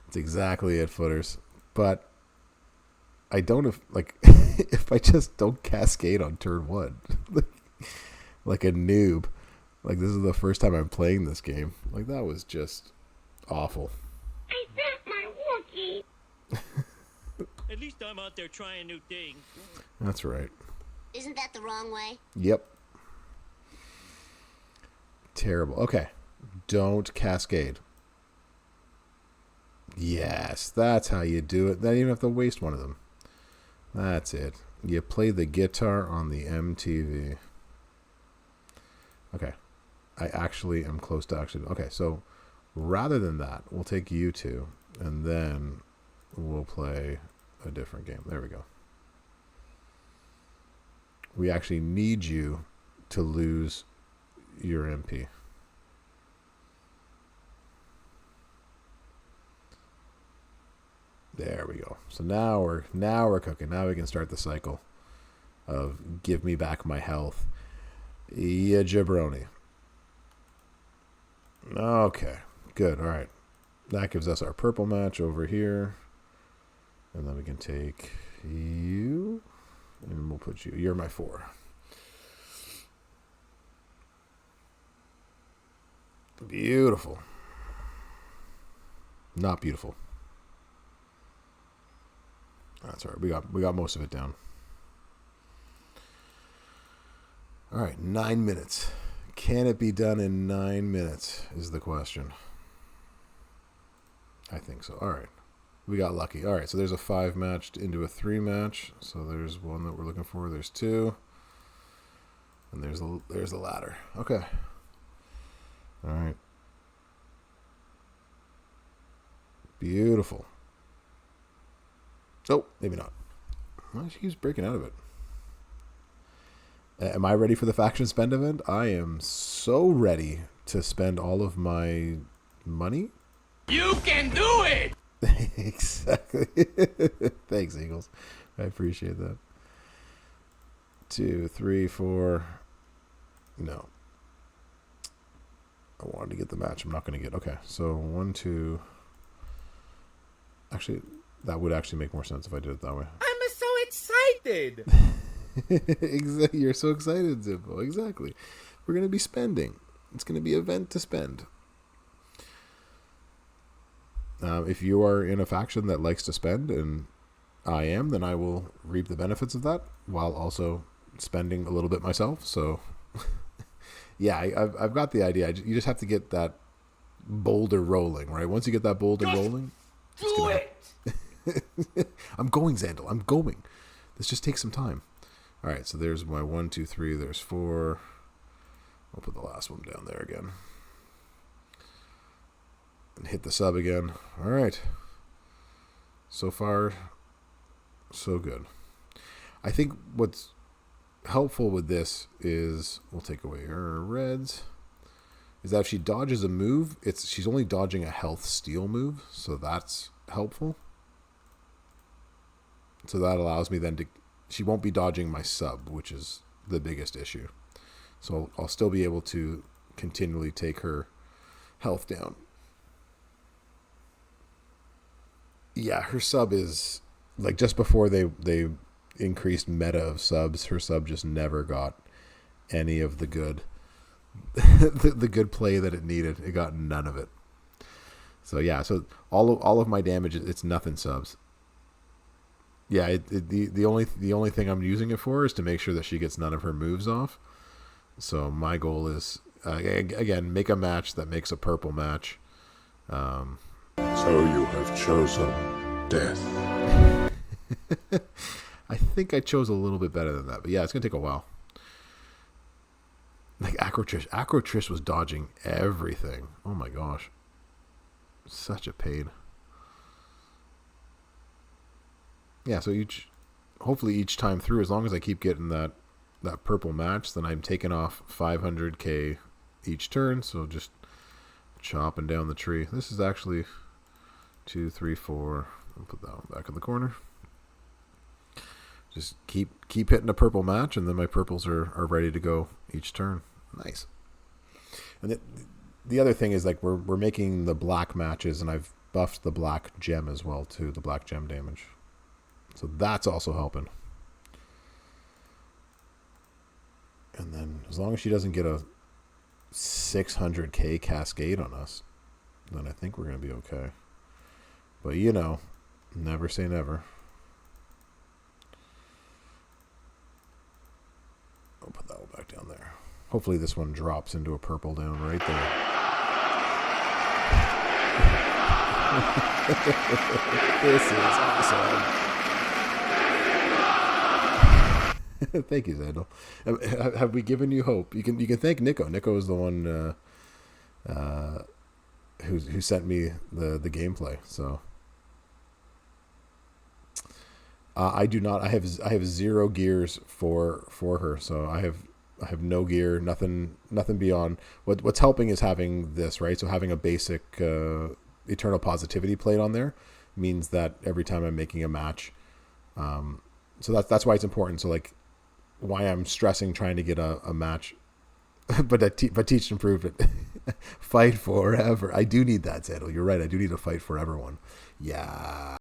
That's exactly it, footers. But I don't if I just don't cascade on turn 1, like a noob. Like, this is the first time I'm playing this game. Like, that was just awful. I bet my Wookiee. At least I'm out there trying new things. That's right. Isn't that the wrong way? Yep. Terrible. Okay. Don't cascade. Yes, that's how you do it. Then you don't have to waste one of them. That's it. You play the guitar on the MTV. Okay. I actually am close to actually... Okay, so rather than that, we'll take you two, and then we'll play a different game. There we go. We actually need you to lose your MP. There we go. So now we're cooking. Now we can start the cycle of give me back my health. Yeah, jabroni. Okay, good. All right. That gives us our purple match over here. And then we can take you. And we'll put you. You're my 4. Beautiful. Not beautiful. That's all right. We got most of it down. All right, 9 minutes. Can it be done in 9 minutes is the question. I think so. All right. We got lucky. All right, so there's a 5 match into a 3 match. So there's one that we're looking for. There's 2. And there's the ladder. Okay. All right. Beautiful. Oh, maybe not. Well, she keeps breaking out of it. Am I ready for the faction spend event? I am so ready to spend all of my money. You can do it! Exactly. Thanks, Eagles. I appreciate that. 2, 3, 4. No. I wanted to get the match. I'm not going to get. Okay, so 1, 2. Actually, that would actually make more sense if I did it that way. I'm so excited. Exactly. You're so excited, Zippo. Exactly. We're going to be spending. It's going to be an event to spend. If you are in a faction that likes to spend, and I am, then I will reap the benefits of that while also spending a little bit myself. So, yeah, I've got the idea. You just have to get that boulder rolling, right? Once you get that boulder rolling, Do it! I'm going, Xandal. I'm going. This just takes some time. All right, so there's my 1, 2, 3. There's 4. I'll put the last one down there again. And hit the sub again. All right. So far, so good. I think what's helpful with this is, we'll take away her reds, is that if she dodges a move, she's only dodging a health steal move, so that's helpful. So that allows me then to, she won't be dodging my sub, which is the biggest issue. So I'll still be able to continually take her health down. Yeah, her sub is, like, just before they increased meta of subs, her sub just never got any of the good the good play that it needed. It got none of it. So yeah, so all of my damage, it's nothing subs. Yeah, the only thing I'm using it for is to make sure that she gets none of her moves off. So my goal is again, make a match that makes a purple match. So you have chosen death. I think I chose a little bit better than that, but yeah, it's gonna take a while. Like Acro Trish was dodging everything. Oh my gosh, such a pain. Yeah, so hopefully each time through, as long as I keep getting that purple match, then I'm taking off 500k each turn. So just chopping down the tree. This is actually 2, 3, 4. I'll put that one back in the corner. Just keep hitting a purple match, and then my purples are ready to go each turn. Nice. And the other thing is, like, we're making the black matches, and I've buffed the black gem as well too, the black gem damage. So that's also helping. And then as long as she doesn't get a 600k cascade on us, then I think we're going to be okay. But you know, never say never. I'll put that one back down there. Hopefully this one drops into a purple down right there. This is awesome. Thank you, Xandal. Have we given you hope? You can thank Nico. Nico is the one who sent me the gameplay. So I do not. I have 0 gears for her. So I have no gear. Nothing beyond. What's helping is having this, right. So having a basic Eternal Positivity plate on there means that every time I'm making a match, so that's why it's important. So like, why I'm stressing trying to get a match, but Teach improved it. Fight forever. I do need that, Sandal. You're right. I do need a fight forever one. Yeah.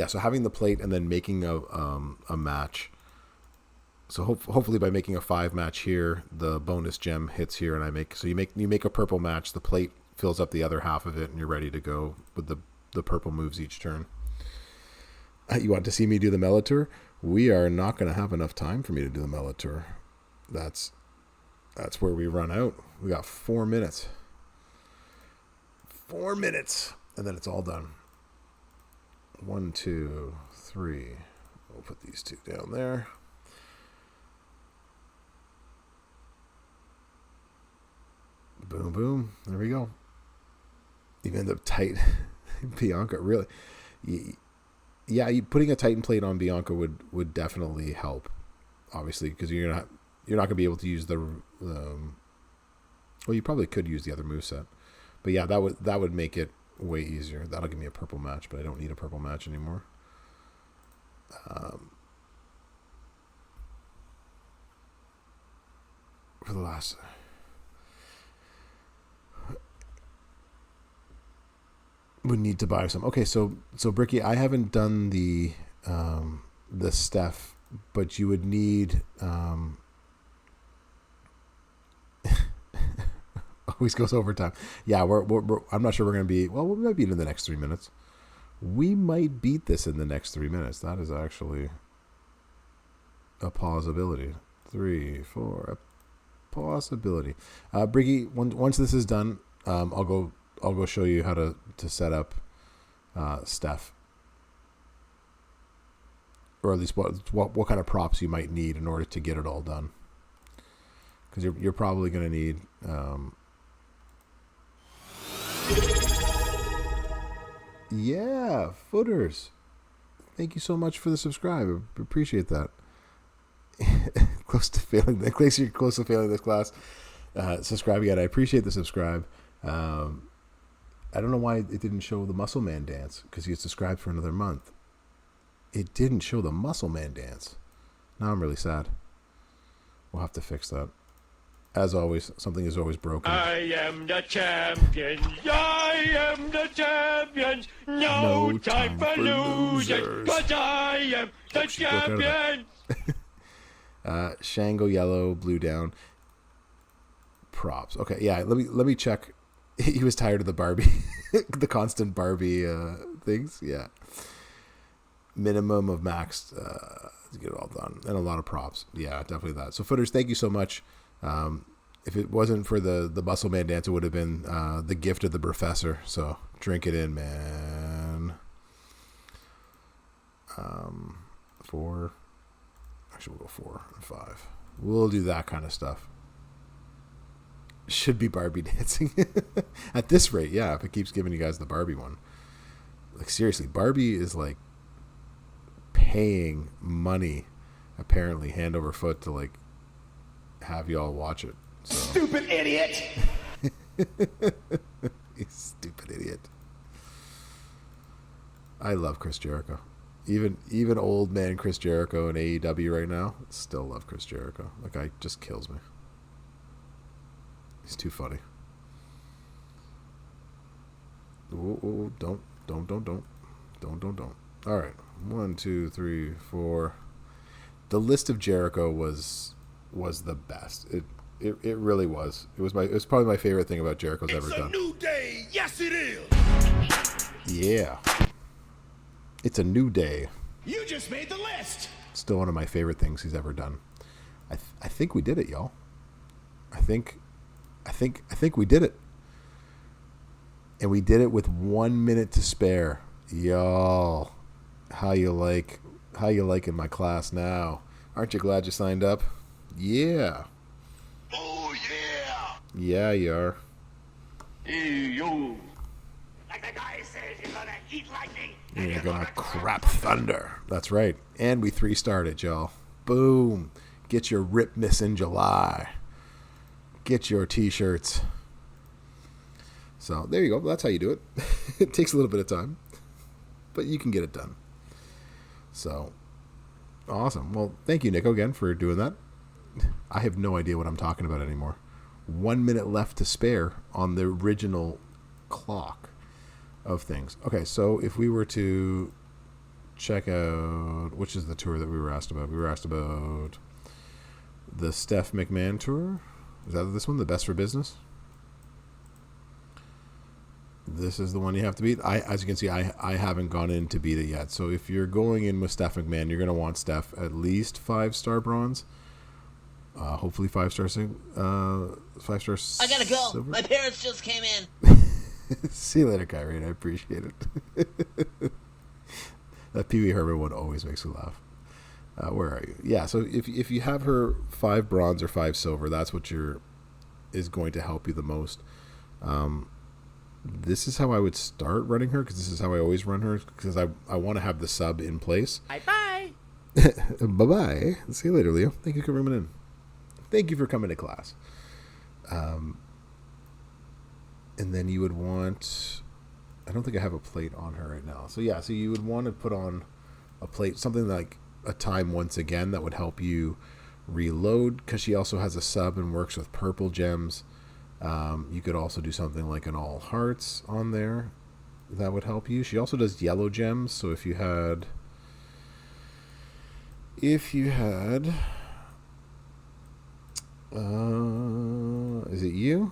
So having the plate and then making a match. So hopefully by making a 5 match here, the bonus gem hits here, and you make a purple match. The plate fills up the other half of it, and you're ready to go with the purple moves each turn. You want to see me do the Melatour? We are not going to have enough time for me to do the Melatour. That's where we run out. We got 4 minutes. 4 minutes, and then it's all done. 1, 2, 3. We'll put these 2 down there. Boom, boom. There we go. You end up tight. Bianca, really. Yeah, putting a Titan plate on Bianca would definitely help. Obviously, because you're not going to be able to use the. Well, you probably could use the other moveset. But yeah, that would make it way easier. That'll give me a purple match, but I don't need a purple match anymore. For the last. Would need to buy some. Okay, so Bricky, I haven't done the Steph, but you would need always goes overtime. Yeah, we're I'm not sure we're gonna be. Well, we might beat in the next 3 minutes. We might beat this in the next 3 minutes. That is actually a possibility. 3, 4, a possibility. Bricky, once this is done, I'll go show you how to set up Steph, or at least what kind of props you might need in order to get it all done. Because you're probably going to need. Yeah, footers. Thank you so much for the subscribe. I appreciate that. Close to failing. In case you're close to failing this class, subscribe again. I appreciate the subscribe. I don't know why it didn't show the Muscle Man dance, because he's subscribed for another month. It didn't show the Muscle Man dance. Now I'm really sad. We'll have to fix that. As always, something is always broken. I am the champion. I am the champion. No time for losers. Cause I am the champion. Shango yellow, blue down. Props. Okay, yeah. Let me check. He was tired of the Barbie, the constant Barbie things. Yeah. Minimum of max to get it all done, and a lot of props. Yeah, definitely that. So footers, thank you so much. If it wasn't for the Muscle Man dance, it would have been the gift of the professor. So drink it in, man. 4. Actually, we'll go 4 and 5. We'll do that kind of stuff. Should be Barbie dancing at this rate. Yeah, if it keeps giving you guys the Barbie one. Like, seriously, Barbie is like paying money, apparently, hand over foot to like have y'all watch it. So. Stupid idiot. You stupid idiot. I love Chris Jericho. Even old man Chris Jericho in AEW right now, still love Chris Jericho. That guy just kills me. He's too funny. Ooh, don't. All right, 1, 2, 3, 4. The list of Jericho was the best. It really was. It was probably my favorite thing about Jericho's ever done. It's a new day. Yes, it is. Yeah. It's a new day. You just made the list. Still one of my favorite things he's ever done. I think we did it, y'all. I think we did it. And we did it with 1 minute to spare. Y'all, how you liking my class now? Aren't you glad you signed up? Yeah. Oh, yeah. Yeah, you are. Hey, yo. Like the guy says, you're gonna eat lightning. And you're gonna crap thunder. That's right. And we 3-starred it, y'all. Boom. Get your Rip Miss in July. Get your t-shirts. So there you go. That's how you do it. It takes a little bit of time. but you can get it done. So, awesome. Well, thank you, Nico, again, for doing that. I have no idea what I'm talking about anymore. 1 minute left to spare on the original clock of things. Okay, so if we were to check out, which is the tour that we were asked about? We were asked about the Steph McMahon tour. Is that this one, the Best for Business? This is the one you have to beat. As you can see, I haven't gone in to beat it yet. So if you're going in with Steph McMahon, you're going to want Steph at least 5-star bronze. Hopefully 5-star. 5-star. I gotta go. Silver. My parents just came in. See you later, Kyrie. I appreciate it. That Pee Wee Herman one always makes me laugh. Where are you? Yeah. So if you have her 5 bronze or 5 silver, that's what is going to help you the most. This is how I would start running her, because this is how I always run her, because I want to have the sub in place. Bye-bye. Bye-bye. See you later, Leo. Thank you for coming in. Thank you for coming to class. And then you would want... I don't think I have a plate on her right now. So yeah, so you would want to put on a plate, something like a time once again that would help you reload, because she also has a sub and works with purple gems. You could also do something like an all hearts on there. That would help you. She also does yellow gems. So if you had, is it you?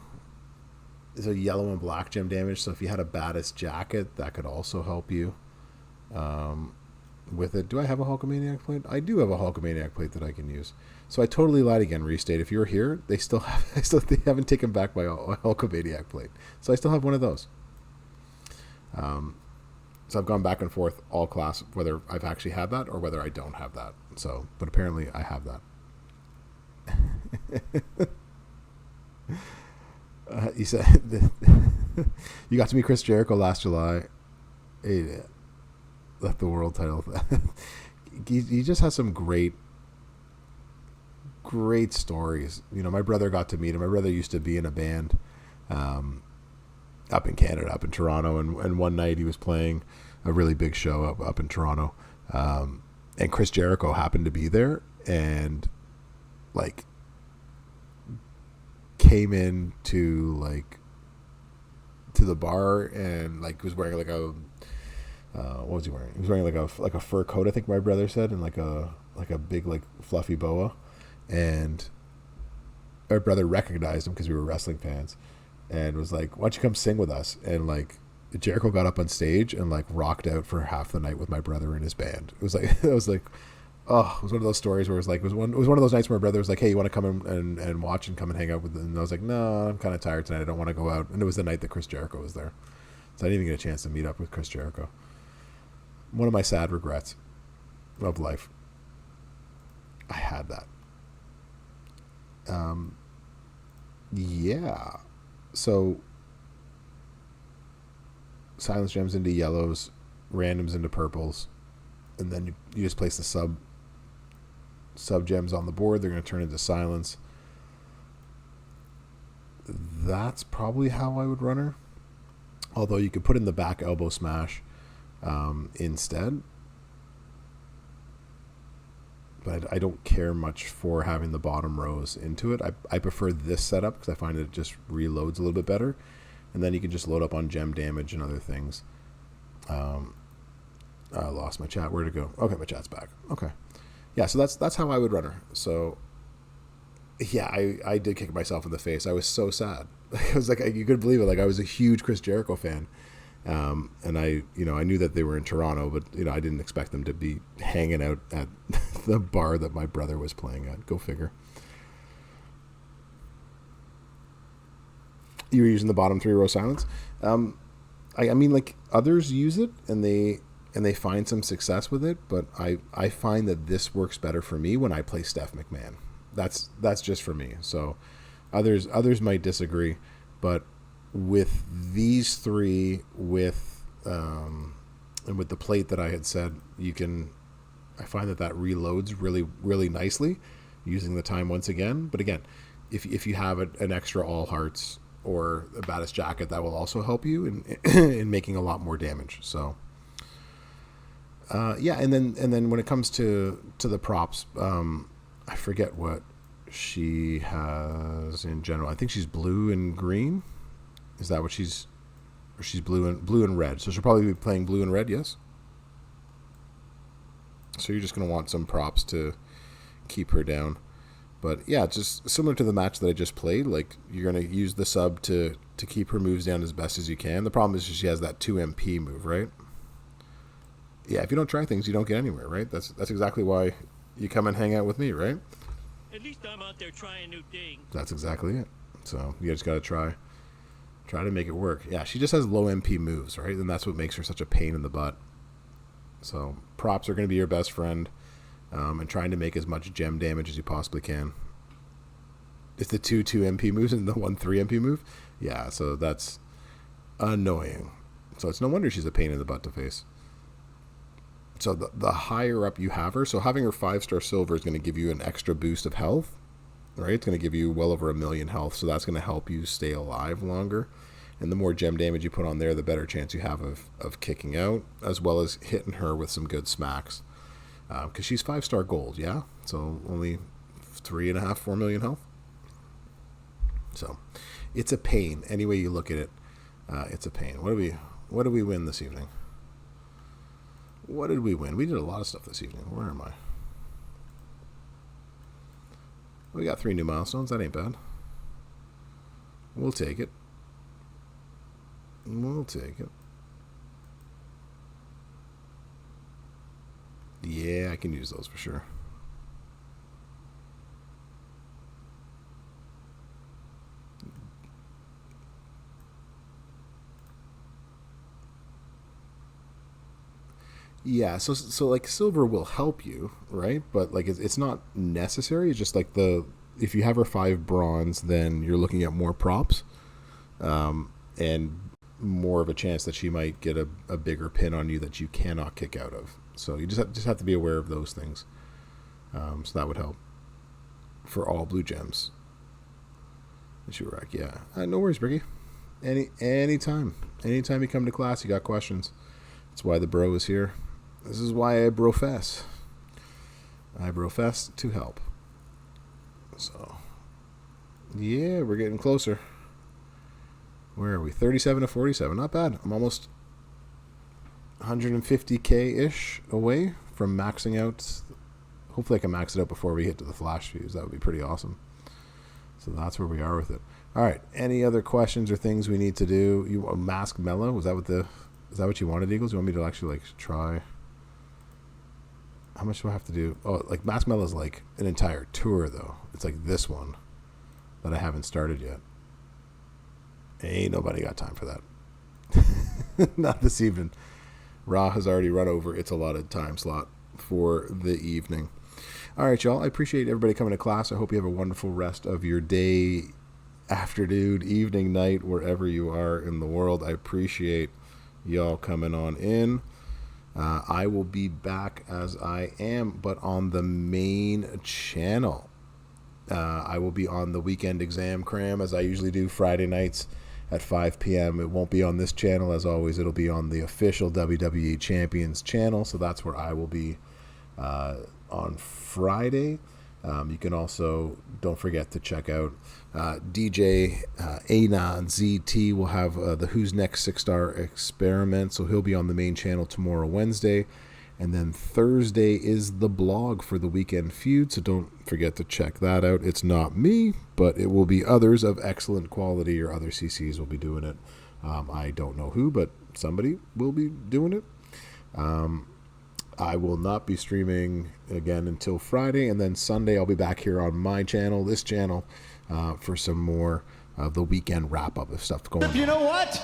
Is a yellow and black gem damage. So if you had a baddest jacket, that could also help you. With it. Do I have a Hulkamaniac plate? I do have a Hulkamaniac plate that I can use. So I totally lied again, Restate. If you're here, they haven't taken back my Hulkamaniac plate. So I still have one of those. So I've gone back and forth all class, whether I've actually had that or whether I don't have that. So, but apparently I have that. You said you got to meet Chris Jericho last July. Hey, left the world title. He just has some great stories. You know, my brother got to meet him. My brother used to be in a band up in Canada, up in Toronto, and one night he was playing a really big show up in Toronto, and Chris Jericho happened to be there, and like came in to the bar, and like was wearing like a what was he wearing? He was wearing like a fur coat, I think my brother said, and like a big like fluffy boa. And our brother recognized him because we were wrestling fans, and was like, "Why don't you come sing with us?" And like Jericho got up on stage and like rocked out for half the night with my brother and his band. It was like it was one of those stories where it was one of those nights where my brother was like, "Hey, you want to come and watch and come and hang out with?" And I was like, "No, I'm kind of tired tonight. I don't want to go out." And it was the night that Chris Jericho was there, so I didn't even get a chance to meet up with Chris Jericho. One of my sad regrets of life. I had that. Yeah. So silence gems into yellows, randoms into purples, and then you just place the sub gems on the board. They're going to turn into silence. That's probably how I would run her. Although you could put in the back elbow smash instead. But I don't care much for having the bottom rows into it. I prefer this setup because I find it just reloads a little bit better. And then you can just load up on gem damage and other things. I lost my chat. Where'd it go? Okay, my chat's back. Okay. Yeah, so that's how I would run her. So, yeah, I did kick myself in the face. I was so sad. I was like, you couldn't believe it. Like, I was a huge Chris Jericho fan. And I knew that they were in Toronto, but I didn't expect them to be hanging out at the bar that my brother was playing at. Go figure. You were using the bottom 3 row silence. I mean, like others use it and they find some success with it, but I find that this works better for me when I play Steph McMahon. That's just for me. So others might disagree, but with these 3, and with the plate that I had said, I find that reloads really, really nicely using the time once again. But again, if you have an extra all hearts or a baddest jacket, that will also help you in making a lot more damage. So Yeah, and then when it comes to the props, I forget what she has in general. I think she's blue and green. Is that what she's? Or she's blue and red. So she'll probably be playing blue and red. Yes. So you're just gonna want some props to keep her down. But yeah, just similar to the match that I just played. Like you're gonna use the sub to keep her moves down as best as you can. The problem is she has that 2 MP move, right? Yeah, if you don't try things, you don't get anywhere, right? That's exactly why you come and hang out with me, right? At least I'm out there trying new things. That's exactly it. So you just got to try to make it work. Yeah, she just has low MP moves, right? And that's what makes her such a pain in the butt. So props are going to be your best friend, and trying to make as much gem damage as you possibly can. It's the 2 MP moves and the 1 3 MP move. Yeah, so that's annoying. So it's no wonder she's a pain in the butt to face. So the higher up you have her, so having her 5-star silver is going to give you an extra boost of health, right? It's going to give you well over 1 million health, so that's going to help you stay alive longer. And the more gem damage you put on there, the better chance you have of kicking out, as well as hitting her with some good smacks. Because she's 5-star gold, yeah? So only 3.5, 4 million health. So it's a pain. Any way you look at it, it's a pain. What do we win this evening? What did we win? We did a lot of stuff this evening. Where am I? We got 3 new milestones. That ain't bad. We'll take it. We'll take it. Yeah, I can use those for sure. Yeah, so like silver will help you, right? But like it's not necessary. It's just like if you have her 5 bronze, then you're looking at more props, and more of a chance that she might get a bigger pin on you that you cannot kick out of. So you just have to be aware of those things. So that would help for all blue gems. Sure, yeah. No worries, Bricky. Anytime you come to class, you got questions. That's why the bro is here. This is why I brofess. I brofess to help. So, yeah, we're getting closer. Where are we? 37 to 47. Not bad. I'm almost 150k-ish away from maxing out. Hopefully I can max it out before we hit to the flash fuse. That would be pretty awesome. So that's where we are with it. All right. Any other questions or things we need to do? You mask mellow? Is that what you wanted, Eagles? You want me to actually like try? How much do I have to do? Oh, like mask mellow is like an entire tour though. It's like this one that I haven't started yet. Ain't nobody got time for that. Not this evening. Raw has already run over its allotted time slot for the evening. All right, y'all. I appreciate everybody coming to class. I hope you have a wonderful rest of your day, afternoon, evening, night, wherever you are in the world. I appreciate y'all coming on in. I will be back as I am, but on the main channel. I will be on the weekend exam cram as I usually do Friday nights at 5 p.m. It won't be on this channel as always. It'll be on the official WWE Champions channel. So that's where I will be on Friday. You can also, don't forget to check out DJ Anon ZT will have the Who's Next 6-Star Experiment. So he'll be on the main channel tomorrow, Wednesday. And then Thursday is the blog for the Weekend Feud. So don't forget to check that out. It's not me, but it will be others of excellent quality, or other CCs will be doing it. I don't know who, but somebody will be doing it. I will not be streaming again until Friday, and then Sunday I'll be back here on my channel, this channel, for some more of the weekend wrap-up of stuff going on. You know what?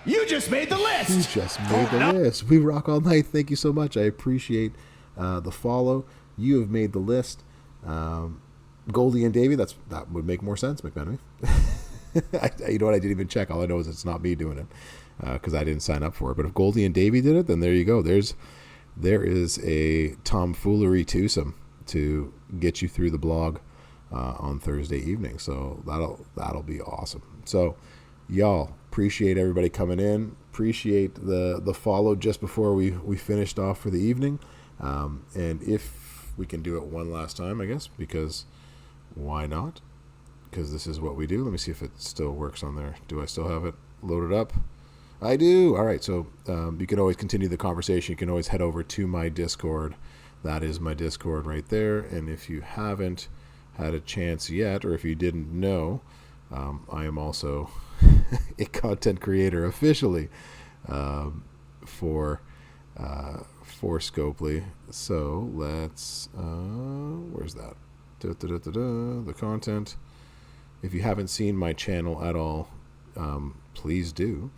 You just made the list! You just made the list. We rock all night. Thank you so much. I appreciate the follow. You have made the list. Goldie and Davey, that would make more sense, McMenemy. You know what? I didn't even check. All I know is it's not me doing it because I didn't sign up for it. But if Goldie and Davey did it, then there you go. There is a tomfoolery twosome to get you through the blog on Thursday evening. So that'll be awesome. So y'all, appreciate everybody coming in. Appreciate the follow just before we finished off for the evening. And if we can do it one last time, I guess, because why not? Because this is what we do. Let me see if it still works on there. Do I still have it loaded up? I do. All right. So you can always continue the conversation. You can always head over to my Discord. That is my Discord right there. And if you haven't had a chance yet, or if you didn't know, I am also a content creator officially for Scopely. So let's where's that? The content. If you haven't seen my channel at all, please do.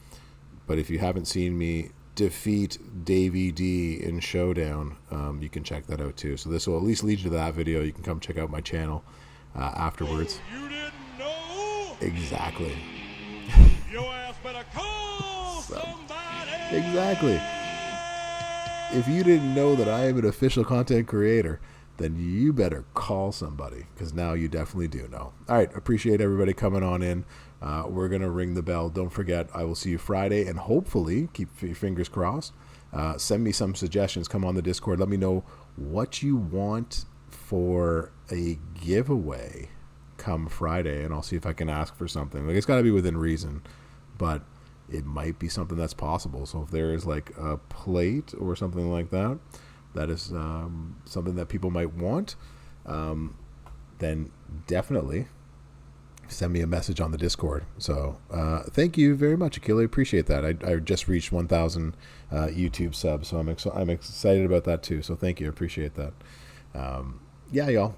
But if you haven't seen me defeat Davey D in Showdown, you can check that out too. So this will at least lead you to that video. You can come check out my channel afterwards. You didn't know? Exactly. Your ass better call somebody. Exactly. If you didn't know that I am an official content creator, then you better call somebody, because now you definitely do know. All right, appreciate everybody coming on in. We're going to ring the bell. Don't forget, I will see you Friday, and hopefully, keep your fingers crossed, send me some suggestions. Come on the Discord. Let me know what you want for a giveaway come Friday, and I'll see if I can ask for something. Like, it's got to be within reason, but it might be something that's possible. So if there is like a plate or something like that, that is something that people might want, then definitely send me a message on the Discord. So thank you very much, Akili. Appreciate that. I just reached 1,000 YouTube subs, so I'm excited about that too. So thank you. Appreciate that. Yeah, y'all.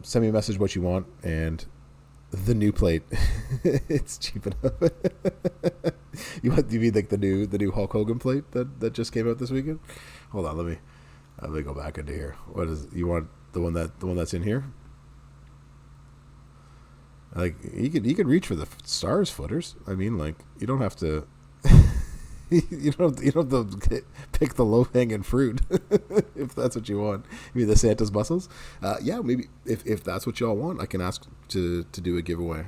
Send me a message what you want, and the new plate. It's cheap enough. You mean like the new Hulk Hogan plate that just came out this weekend? Hold on, let me go back into here. What is you want? The one that's in here? Like you could reach for the stars footers. I mean, like you don't have to. you don't have to pick the low hanging fruit if that's what you want. You mean the Santa's muscles? Yeah, maybe if that's what y'all want, I can ask to do a giveaway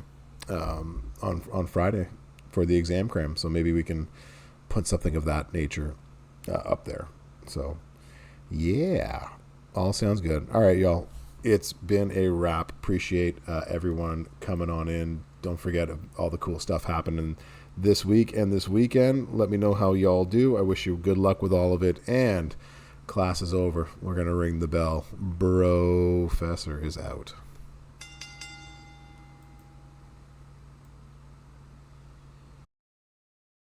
on Friday for the exam cram. So maybe we can put something of that nature up there. So yeah, all sounds good. All right, y'all. It's been a wrap. Appreciate everyone coming on in. Don't forget all the cool stuff happening this week and this weekend. Let me know how y'all do. I wish you good luck with all of it. And class is over. We're going to ring the bell. Professor is out.